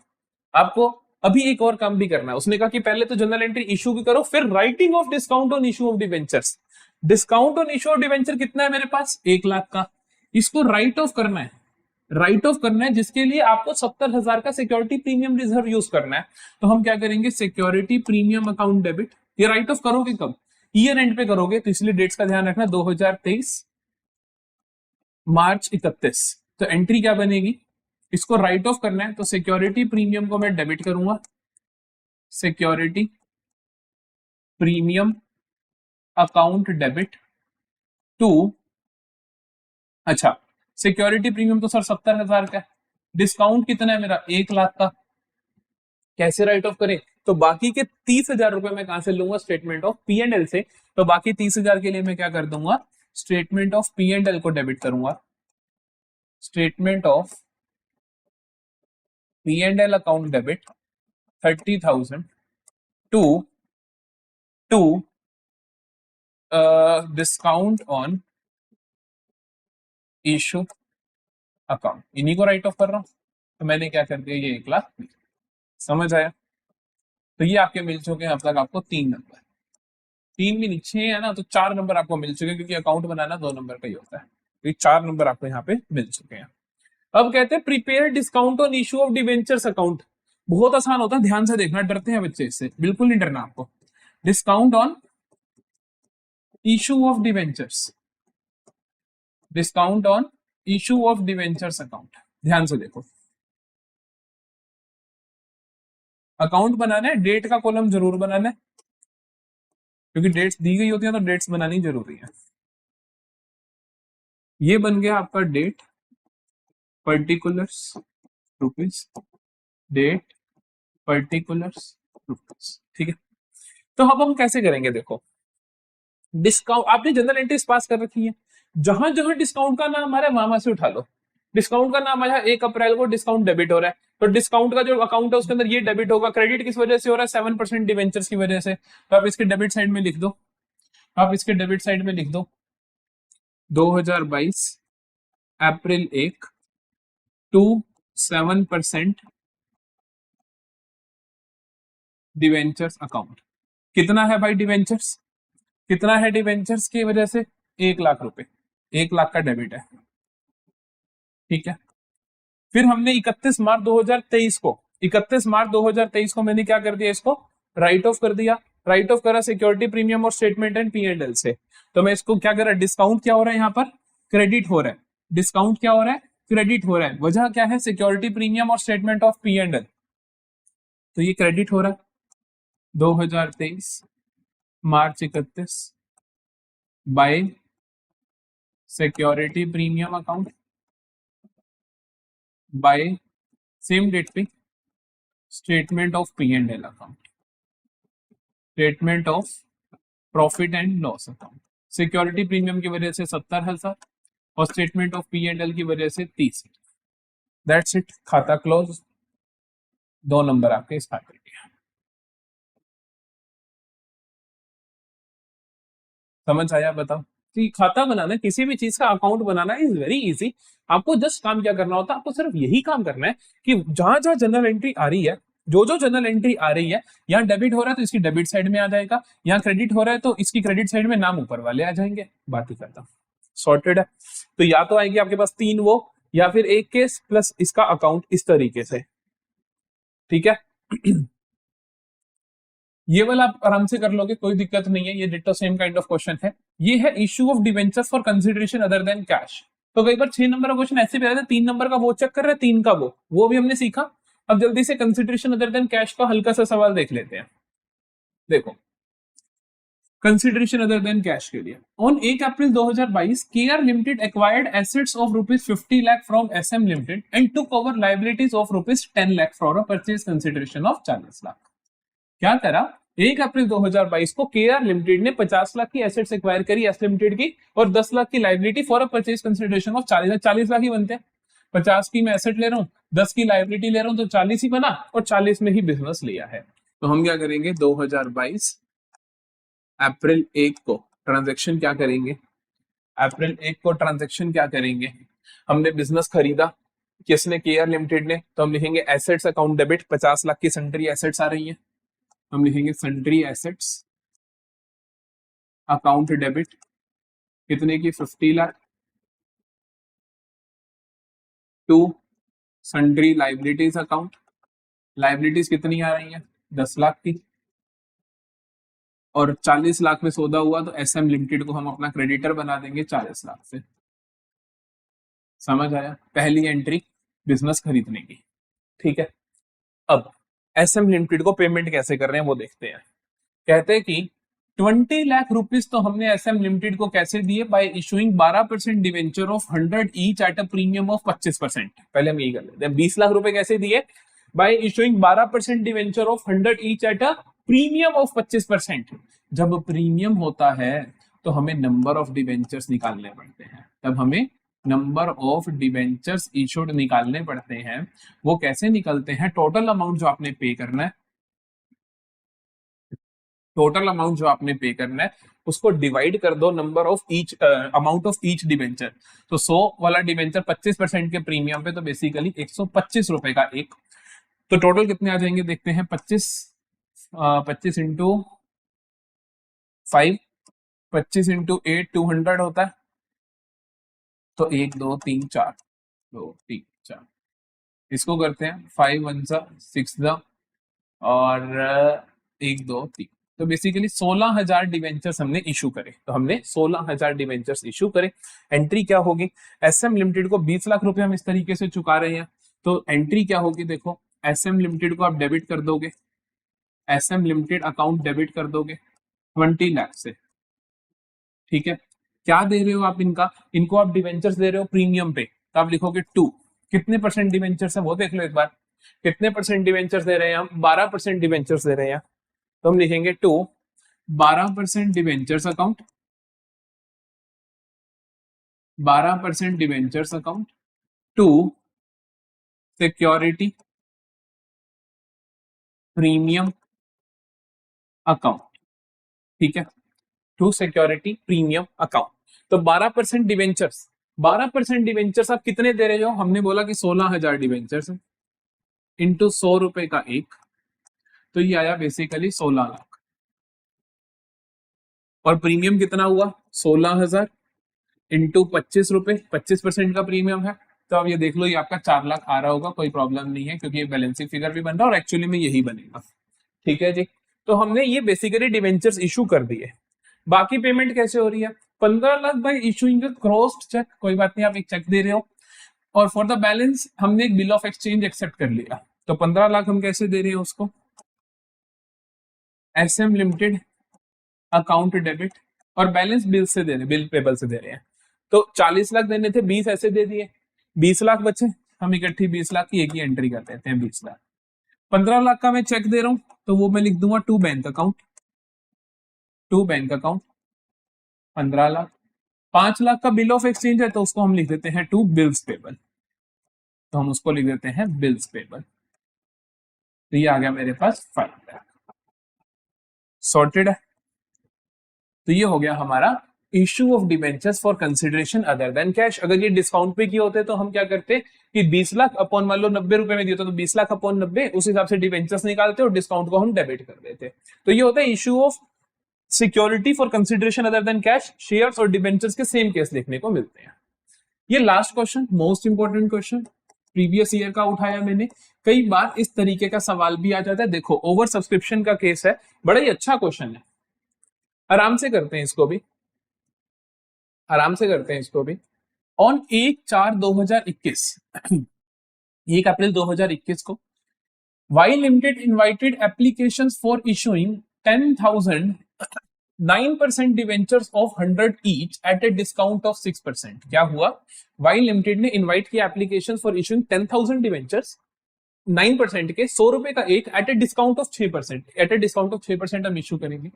A: आपको अभी एक और काम भी करना है। उसने कहा कि पहले तो जनरल एंट्री इशू की करो, फिर writing off discount on issue of debentures. Discount on issue of debenture कितना है मेरे पास, 1 लाख का, इसको राइट ऑफ करना है, राइट ऑफ करना है, जिसके लिए आपको 70,000 का सिक्योरिटी प्रीमियम रिजर्व यूज करना है। तो हम क्या करेंगे, सिक्योरिटी प्रीमियम अकाउंट डेबिट। ये राइट ऑफ करोगे कब, ईयर एंड पे करोगे, तो इसलिए डेट्स का ध्यान रखना, 2023 मार्च 31। तो एंट्री क्या बनेगी, इसको राइट ऑफ करना है, तो सिक्योरिटी प्रीमियम को मैं डेबिट करूंगा, security premium account debit to, अच्छा सिक्योरिटी प्रीमियम तो सर 70,000 का है, डिस्काउंट कितना है मेरा 1 लाख का, कैसे राइट ऑफ करें, तो बाकी के 30,000 रुपए मैं कहां से लूंगा, statement of P and L से। तो बाकी 30,000 के लिए मैं क्या कर दूंगा, statement of P and L को डेबिट करूंगा, statement of P&L account debit 30,000 to discount on issue account, इन्हीं को राइट ऑफ कर रहा हूं, तो मैंने क्या कर दिया, ये 1,00,000। समझ आया? तो ये आपके मिल चुके हैं अब तक आपको 3 नंबर, 3 भी नहीं 6 है ना, तो 4 नंबर आपको मिल चुके हैं, क्योंकि अकाउंट बनाना 2 नंबर का ही होता है, तो ये 4 नंबर आपको यहाँ पे मिल चुके हैं। अब कहते हैं prepare discount on issue of debentures account. बहुत आसान होता है, ध्यान से देखना, डरते हैं बच्चे इससे, बिल्कुल नहीं डरना आपको। Discount on issue of debentures, discount on issue of debentures account, ध्यान से देखो। अकाउंट बनाना है, डेट का कॉलम जरूर बनाना है, क्योंकि डेट्स दी गई होती है तो डेट्स बनानी जरूरी है। ये बन गया आपका date, particulars, rupees, date, particulars, rupees, ठीक है। तो अब हम कैसे करेंगे, देखो डिस्काउंट, आपने जनरल एंट्रीज पास कर रखी है, जहां जहां डिस्काउंट का नाम आ रहा है वहां से उठा लो। डिस्काउंट का नाम आया 1 अप्रैल को, डिस्काउंट डेबिट हो रहा है, तो डिस्काउंट का जो अकाउंट है उसके अंदर ये डेबिट होगा। क्रेडिट किस वजह से हो रहा है, 7% डिवेंचर्स की वजह से, तो आप इसके डेबिट साइड में लिख दो, आप इसके डेबिट साइड में लिख दो 2022 अप्रैल 1 टू 7% डिवेंचर्स अकाउंट। कितना है भाई डिवेंचर्स, कितना है डिवेंचर्स की वजह से, 1,00,000 रुपए, 1,00,000 का डेबिट है, ठीक है। फिर हमने 31 मार्च 2023 को, 31 मार्च 2023 को मैंने क्या कर दिया, इसको राइट ऑफ कर दिया। राइट ऑफ करा सिक्योरिटी प्रीमियम और स्टेटमेंट एंड P&L से, तो मैं इसको क्या कर रहा है, डिस्काउंट क्या हो रहा है, यहाँ पर क्रेडिट हो रहा है। डिस्काउंट क्या हो रहा है, क्रेडिट हो रहा है, वजह क्या है, सिक्योरिटी प्रीमियम और स्टेटमेंट ऑफ P&L, तो ये क्रेडिट हो रहा है 2023 March 31 by security premium account, by same date पे statement of P&L account, statement of profit and loss account. Security premium की वजह से 70,000 और स्टेटमेंट ऑफ P&L की वजह से 30। दैट्स इट, खाता क्लोज, 2 नंबर आपके इस खाते के। समझ आया, बताओ कि खाता बनाना, किसी भी चीज का account banana is very easy. आपको जस्ट काम क्या करना होता है, आपको सिर्फ यही काम करना है कि जहां जहां जनरल एंट्री आ रही है, जो जो जनरल एंट्री आ रही है, यहाँ डेबिट हो रहा है तो इसकी डेबिट साइड में आ जाएगा, यहाँ क्रेडिट हो रहा है तो इसकी क्रेडिट साइड में नाम ऊपर वाले आ जाएंगे, बात ही करता। सॉर्टेड है। तो या तो आएगी आपके पास 3 वो, या फिर एक केस प्लस इसका अकाउंट, इस तरीके से, ठीक है। ये वाला आप आराम से कर लोगे, कोई दिक्कत नहीं है, ये ditto same kind of question है। ये है issue of debentures for consideration other than cash. तो कई बार 6 नंबर का क्वेश्चन ऐसे भी रहता है, 3 नंबर का वो चेक कर रहे हैं, 3 का वो भी हमने सीखा। अब जल्दी से कंसिडरेशन अदर देन कैश का हल्का सा सवाल देख लेते हैं। देखो कंसिडरेशन अदर देन कैश के लिए, on 1 April 2022 KR limited acquired assets of ₹50 lakh from SM limited and took over liabilities of ₹10 lakh for a purchase consideration of 40 lakh. क्या करा, 1 अप्रैल 2022 को केआर लिमिटेड ने 50 लाख की एसेट्स एक्वायर करी एस लिमिटेड की, और 10 लाख की liability for a purchase consideration of 40 lakh. 40 lakh ही बनते हैं, 50 की मैं एसेट ले रहा हूँ, 10 की लाइबिलिटी ले रहा हूँ, तो 40 ही बना, और 40 में ही बिजनेस लिया है। तो हम क्या करेंगे, 2022 अप्रैल 1 को ट्रांजेक्शन क्या करेंगे, अप्रैल 1 को ट्रांजेक्शन क्या करेंगे, हमने बिजनेस खरीदा, किसने, केआर लिमिटेड ने, तो हम लिखेंगे एसेट्स अकाउंट डेबिट, 50 लाख की सन्ड्री एसेट्स आ रही है, हम लिखेंगे सन्ड्री एसेट्स अकाउंट डेबिट, कितने की, 50 lakh, to sundry liabilities account, liabilities कितनी आ रही है, 10 लाख की, और 40 लाख में सौदा हुआ तो SM लिमिटेड को हम अपना क्रेडिटर बना देंगे 40 लाख से। समझ आया, पहली एंट्री बिजनेस खरीदने की, ठीक है। अब SM लिमिटेड को पेमेंट कैसे कर रहे हैं वो देखते हैं। कहते हैं कि 20 लाख रुपीस तो हमने SM लिमिटेड को कैसे दिए, bye issuing 12% debenture of 100 each at a premium of 25%। पहले हम यही कर लेते हैं, 20 लाख रुपए कैसे दिए, bye issuing 12% debenture of 100 each at a premium of 25%। जब प्रीमियम होता है तो हमें नंबर ऑफ डिवेंचर्स निकालने पड़ते हैं, तब हमें नंबर ऑफ डिबेंचर्स इशूड निकालने पड़ते हैं। वो कैसे निकलते हैं? टोटल अमाउंट जो आपने पे करना है, टोटल अमाउंट जो आपने पे करना है उसको डिवाइड कर दो number of each amount of each debenture. तो 100 वाला डिबेंचर 25% के प्रीमियम पे, तो बेसिकली 125 रुपए का एक। तो टोटल कितने आ जाएंगे देखते हैं। 25 25 इंटू 8 200 होता है। तो 1 2 3 4, 2 3 4 इसको करते हैं 5 1 6 और 1 2 3। तो बेसिकली 16,000 डिवेंचर्स हमने इशू करे। तो हमने 16,000 डिवेंचर्स इशू करे। एंट्री क्या होगी? एसएम लिमिटेड को 20 लाख रुपए हम इस तरीके से चुका रहे हैं। तो एंट्री क्या होगी? देखो, एसएम लिमिटेड को आप डेबिट कर दोगे, एसएम लिमिटेड अकाउंट डेबिट कर दोगे 20 लाख से। ठीक है, क्या दे रहे हो आप इनका? इनको आप डिवेंचर्स दे रहे हो प्रीमियम पे, तो आप लिखोगे 2। कितने परसेंट डिवेंचर्स है वो देख लो एक बार। कितने परसेंट डिवेंचर्स दे रहे हैं हम? 12% डिवेंचर्स दे रहे हैं। तो हम लिखेंगे 2 12% debentures account, 12% debentures account, 2 security premium account. ठीक है, 2 सिक्योरिटी प्रीमियम अकाउंट। तो 12% डिवेंचर्स, 12% डिवेंचर्स आप कितने दे रहे हो? हमने बोला कि 16,000 डिवेंचर्स इंटू 100 रुपए का एक, तो ये आया बेसिकली 16 लाख। और प्रीमियम कितना हुआ? 16,000 इंटू 25 रुपए, 25% का प्रीमियम है। तो अब ये देख लो, ये आपका 4 लाख आ रहा होगा, कोई प्रॉब्लम नहीं है क्योंकि ये बैलेंसिंग फिगर भी बन रहा है और एक्चुअली में यही बनेगा। ठीक है जी, तो हमने ये बेसिकली डिवेंचर्स इशू कर दिए। बाकी पेमेंट कैसे हो रही है? 15 lakh bye issuing crossed cheque. कोई बात नहीं, आप एक चेक दे रहे हो और फॉर द बैलेंस हमने एक बिल ऑफ एक्सचेंज एक्सेप्ट कर लिया। तो 15 लाख हम कैसे दे रहे हैं उसको? एसएम लिमिटेड अकाउंट डेबिट, और बैलेंस बिल से दे रहे, बिल पेबल से दे रहे हैं। तो 40 लाख देने थे, 20 ऐसे दे दिए, 20 लाख बचे। हम इकट्ठी 20 लाख की एक ही एंट्री कर देते हैं, 20 लाख। 15 लाख का मैं चेक दे रहा हूं, तो वो मैं लिख दूंगा to bank account, to bank account 15 lakh. 5 lakh का बिल ऑफ एक्सचेंज है, तो उसको हम लिख देते हैं टू बिल्स पेबल, तो हम उसको लिख देते हैं बिल्स पेबल। तो ये आ गया मेरे पास 5 लाख। सॉर्टेड है। तो ये हो गया हमारा issue of debentures for consideration other than cash. अगर ये डिस्काउंट पे किए होते तो हम क्या करते कि 20 लाख अपॉन, मान लो 90 रुपए में दिए तो 20 लाख अपॉन 90, उस हिसाब से डिबेंचर्स निकालते और डिस्काउंट को हम डेबिट कर देते। तो ये होता है issue of security for consideration other than cash. Shares और डिबेंचर्स के सेम केस देखने को मिलते हैं। ये last question, most important question, previous year का उठाया मैंने। कई बार इस तरीके का सवाल भी आ जाता है। देखो, ओवर सब्सक्रिप्शन का केस है, बड़ा ही अच्छा क्वेश्चन है। आराम से करते हैं इसको भी, आराम से करते हैं इसको भी। ऑन 1/4/2021, 1 अप्रैल 2021 को Y limited invited applications for issuing 10,000 9% debentures of 100 each at a discount of 6%। क्या हुआ? वाई लिमिटेड ने इनवाइट किया एप्लीकेशन फॉर इशूइंग 10,000 डिवेंचर्स 9% के, 100 रुपए का एक, at a discount of 6%। At a discount of 6% हम इशू करेंगे।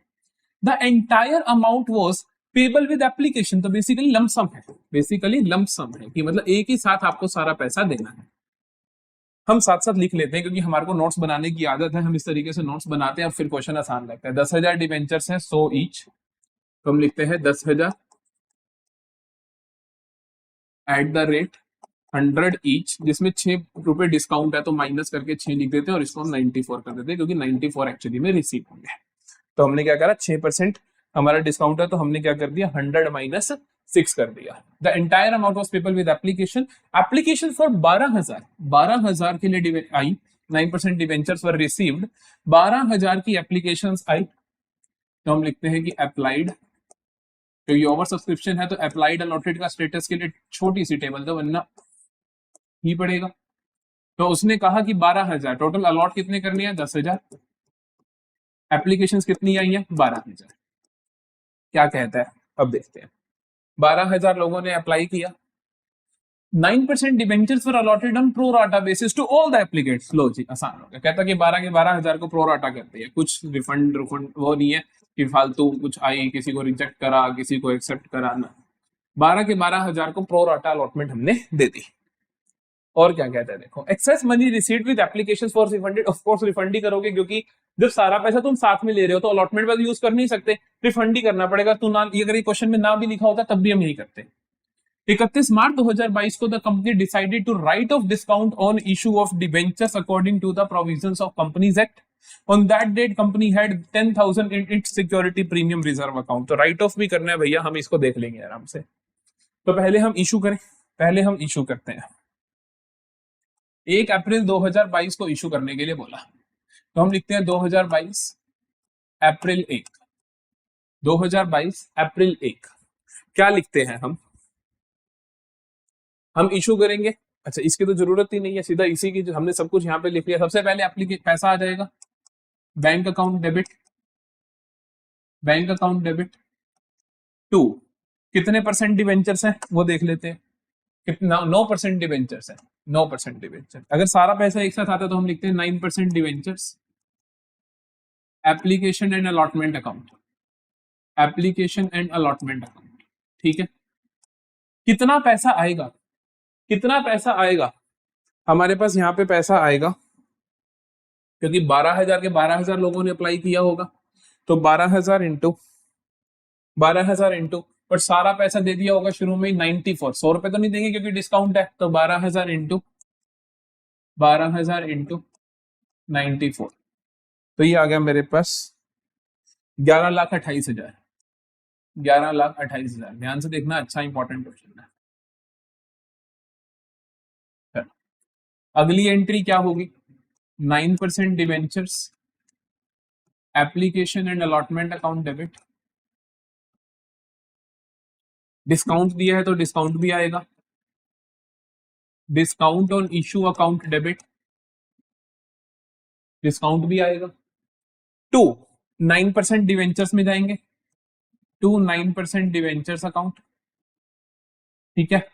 A: The entire amount was payable with application. तो बेसिकली लमसम है, बेसिकली लमसम है कि मतलब एक ही साथ आपको सारा पैसा देना है। हम साथ साथ लिख लेते हैं क्योंकि हमारे को नोट्स बनाने की आदत है, हम इस तरीके से नोट्स बनाते हैं और फिर क्वेश्चन आसान लगता है। 10,000 डिवेंचर्स हैं, 100 ईच, तो हम लिखते हैं 10,000 एट द रेट 100 ईच, जिसमें 6 रुपए डिस्काउंट है तो माइनस करके 6 लिख देते हैं और इसको हम 94 कर देते हैं क्योंकि 94 एक्चुअली में रिसीव होंगे। तो हमने क्या करा, 6% हमारा डिस्काउंट है तो हमने क्या कर दिया, 100 माइनस 6 कर दिया। The entire amount of people with application, application for 12,000 के लिए आई, 9% डिवेंचर्स वर रिसीव्ड, 12,000 की एप्लीकेशंस आई। तो हम लिखते हैं कि अप्लाइड, तो ये ओवर सब्सक्रिप्शन है तो अप्लाइड अलॉटेड का स्टेटस के लिए छोटी सी टेबल तो बनना ही पड़ेगा। तो उसने कहा कि 12,000 टोटल अलॉट कितने करनी है, 10,000, एप्लीकेशंस कितनी आई है, 12,000। क्या कहता है अब देखते हैं। 12,000 लोगों ने अप्लाई किया, 9% debentures were allotted on pro rata basis to all the applicants. लो जी, आसान हो गया। कहता कि 12 के 12,000 को प्रो राटा करते हैं, कुछ रिफंड वो नहीं है कि फालतू कुछ आई, किसी को रिजेक्ट करा, किसी को एक्सेप्ट करा ना। 12 के 12,000 को प्रो राटा अलॉटमेंट हमने दे दी। और क्या कहता है देखो, excess money received with application for refunded, of course refund ही करोगे, क्योंकि जब सारा पैसा तुम साथ में ले रहे हो तो अलॉटमेंट वाला यूज कर नहीं सकते, रिफंड ही करना पड़ेगा। तो ना, ये अगर क्वेश्चन में ना भी लिखा होता तब भी हम यही करते। 31 मार्च 2022 को the company decided to write off discount on issue of debentures according to the provisions of companies act. On that date company had 10,000 in its security premium reserve account. तो राइट ऑफ भी करना है भैया, हम इसको देख लेंगे आराम से। तो पहले हम इशू करें, पहले हम इशू करते हैं। 1 अप्रैल 2022 को इशू करने के लिए बोला, तो हम लिखते हैं 2022 अप्रैल 1, 2022 अप्रैल 1। क्या लिखते हैं हम इशू करेंगे। अच्छा, इसकी तो जरूरत ही नहीं है, सीधा इसी की हमने सब कुछ यहाँ पे लिख लिया। सबसे पहले एप्लीकेशन पैसा आ जाएगा, bank account debit, bank account debit to कितने परसेंट डिवेंचर्स हैं वो देख लेते हैं। कितना, 9% डिवेंचर्स है, 9% डिवेंचर। अगर सारा पैसा एक साथ आता तो हम लिखते हैं 9% debentures, application and allotment account, application and allotment account. ठीक है, कितना पैसा आएगा, कितना पैसा आएगा हमारे पास यहाँ पे पैसा आएगा, क्योंकि 12,000 के 12,000 लोगों ने अप्लाई किया होगा, तो 12,000 इंटू 12,000 इंटू, और सारा पैसा दे दिया होगा शुरू में 94, 100 रुपए तो नहीं देंगे क्योंकि डिस्काउंट है, तो 12,000 इंटू 12,000 इंटू 94, तो ये आ गया मेरे पास 11,28,000, 11,28,000। ध्यान से देखना, अच्छा इंपॉर्टेंट क्वेश्चन है। अगली एंट्री क्या होगी, 9% debentures, application and allotment account debit, discount दिया है तो डिस्काउंट भी आएगा, discount on issue account debit, discount भी आएगा। 9% डिवेंचर्स में जाएंगे, 9% डिवेंचर्स अकाउंट। ठीक है,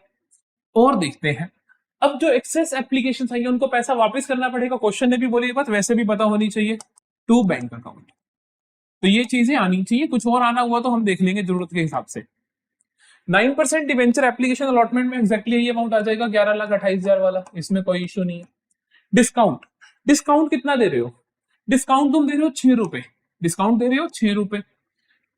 A: और देखते हैं अब जो एक्सेस एप्लीकेशन आई है उनको पैसा वापस करना पड़ेगा। क्वेश्चन ने भी बोली बात, वैसे भी पता होनी चाहिए, टू बैंक अकाउंट। तो ये चीजें आनी चाहिए, कुछ और आना हुआ तो हम देख लेंगे जरूरत के हिसाब से। 9% डिवेंचर एप्लीकेशन अलॉटमेंट में एक्जैक्टली ये अमाउंट आ जाएगा 11,28,000 वाला, इसमें कोई इशू नहीं है। डिस्काउंट, डिस्काउंट कितना दे रहे हो, डिस्काउंट तुम दे रहे हो 6 रुपए, डिस्काउंट दे रहे हो 6 रुपए।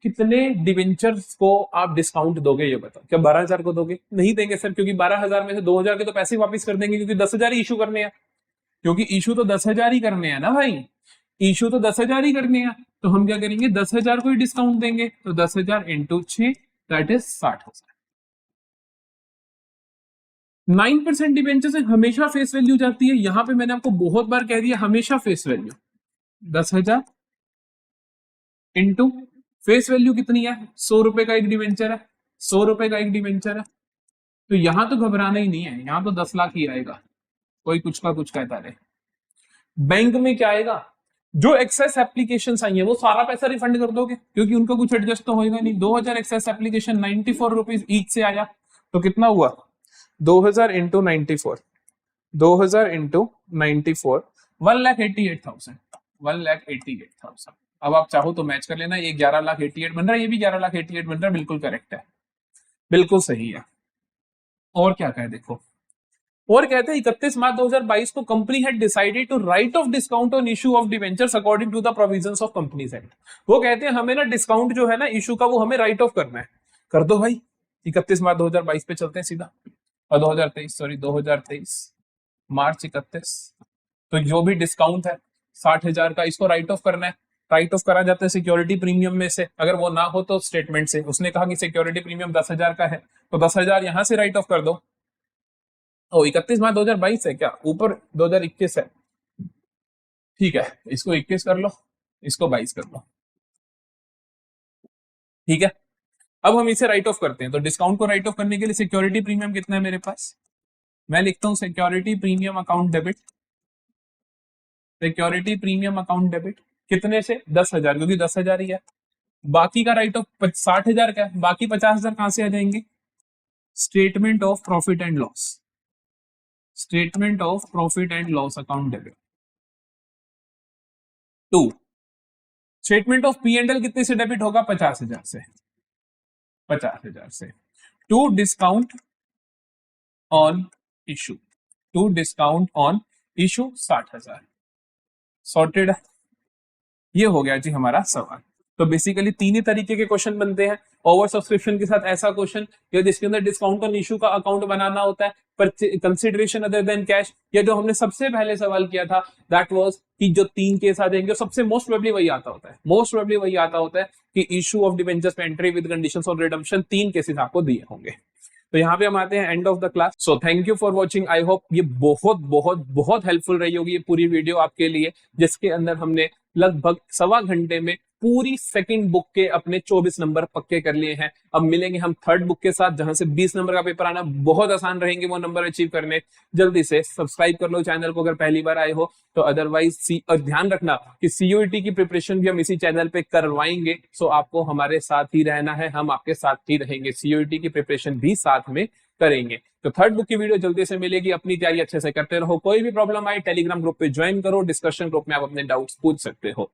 A: कितने डिवेंचर्स को आप डिस्काउंट दोगे ये बताओ, क्या 12,000 को दोगे? नहीं देंगे सर, क्योंकि 12,000 में से 2,000 के तो पैसे वापस कर देंगे, क्योंकि 10,000 ही इशू करने हैं, क्योंकि इशू तो 10,000 ही करने हैं ना भाई, इशू तो 10,000 ही करने हैं। तो हम क्या करेंगे, 10,000 को ही डिस्काउंट देंगे, तो 10,000 इंटू 6 दैट इज 60,000। 9% डिवेंचर से हमेशा फेस वैल्यू जाती है, यहां पे मैंने आपको बहुत बार कह दिया हमेशा face value 10,000 into face value कितनी है, 100 रुपए का एक डिवेंचर है, 100 रुपए का एक डिवेंचर है। तो यहां तो घबराना ही नहीं है, यहां तो 10 लाख ही आएगा, कोई कुछ का कुछ कहता रहे। बैंक में क्या आएगा, जो एक्सेस एप्लीकेशन आई है वो सारा पैसा रिफंड कर दोगे, क्योंकि उनका कुछ एडजस्ट तो होगा नहीं। 2,000 एक्सेस एप्लीकेशन 94 रुपीज ईच से आया, तो कितना हुआ 2,000 इंटू 94, 2,000 इंटू 94, 1,88,000, 1,88,000। अब आप चाहो तो मैच कर लेना, ये 11,88,000 बन रहा है, ये भी 11,88,000 बन रहा है, बिल्कुल करेक्ट है, बिल्कुल सही है। और क्या कहे देखो, और कहते हैं 31 मार्च 2022 को company had decided to write off discount on issue of debentures according to the provisions of companies act. वो कहते हैं हमें ना डिस्काउंट जो है ना इशू का, वो हमें राइट ऑफ करना है, कर दो भाई। 31 मार्च 2022 पे चलते हैं सीधा, और 2023 सॉरी 2023 मार्च 31, तो जो भी डिस्काउंट है 60,000 का, इसको राइट ऑफ करना है। राइट ऑफ करा जाता है सिक्योरिटी प्रीमियम में से, अगर वो ना हो तो स्टेटमेंट से। उसने कहा कि सिक्योरिटी प्रीमियम 10,000 का है, तो 10,000 यहां से राइट ऑफ कर दो। ओ 31 मार्च 2022 है क्या, ऊपर 2021 है, ठीक है, इसको 21 कर लो, इसको 22 कर लो, ठीक है। अब हम इसे राइट ऑफ करते हैं, तो डिस्काउंट को राइट ऑफ करने के लिए सिक्योरिटी प्रीमियम कितना है मेरे पास, मैं लिखता हूं security premium account debit, security premium account debit कितने से 10,000, क्योंकि 10,000 ही है। बाकी का राइट ऑफ 60,000 का है, बाकी 50,000 कहां से आ जाएंगे, statement of profit and loss, statement of profit and loss account debit. To statement of P and L कितने से डेबिट होगा, 50,000 से, 50,000 से। To discount on issue, to discount on issue 60,000। Sorted. ये हो गया जी हमारा सवाल। तो बेसिकली तीन ही तरीके के क्वेश्चन बनते हैं। ओवर सब्सक्रिप्शन के साथ ऐसा क्वेश्चन, या जिसके अंदर डिस्काउंट ऑन इशू का अकाउंट बनाना होता है, पर कंसिडरेशन अदर देन कैश, या जो हमने सबसे पहले सवाल किया था दैट वाज कि जो तीन केस आ जाएंगे, सबसे मोस्ट प्रोबेबली वही आता होता है, मोस्ट प्रोबेबली वही आता होता है कि इशू ऑफ डिबेंचर्स पे entry with conditions of redemption, तीन केसेस आपको दिए होंगे। तो यहाँ पे हम आते हैं end of the class. So thank you for watching. I hope ये बहुत बहुत बहुत हेल्पफुल रही होगी ये पूरी वीडियो आपके लिए, जिसके अंदर हमने लगभग 1.25 घंटे में पूरी सेकंड बुक के अपने 24 नंबर पक्के कर लिए हैं। अब मिलेंगे हम थर्ड बुक के साथ, जहां से 20 नंबर का पेपर आना बहुत आसान रहेंगे वो नंबर अचीव करने। जल्दी से सब्सक्राइब कर लो चैनल को अगर पहली बार आए हो तो, अदरवाइज और ध्यान रखना कि सीयूईटी की प्रिपरेशन भी हम इसी चैनल पे करवाएंगे। सो आपको हमारे साथ ही रहना है, हम आपके साथ ही रहेंगे, सीयूईटी की प्रिपरेशन भी साथ में करेंगे। तो थर्ड बुक की वीडियो जल्दी से मिलेगी। अपनी तैयारी अच्छे से करते रहो। कोई भी प्रॉब्लम आए टेलीग्राम ग्रुप पे ज्वाइन करो, डिस्कशन ग्रुप में आप अपने डाउट्स पूछ सकते हो।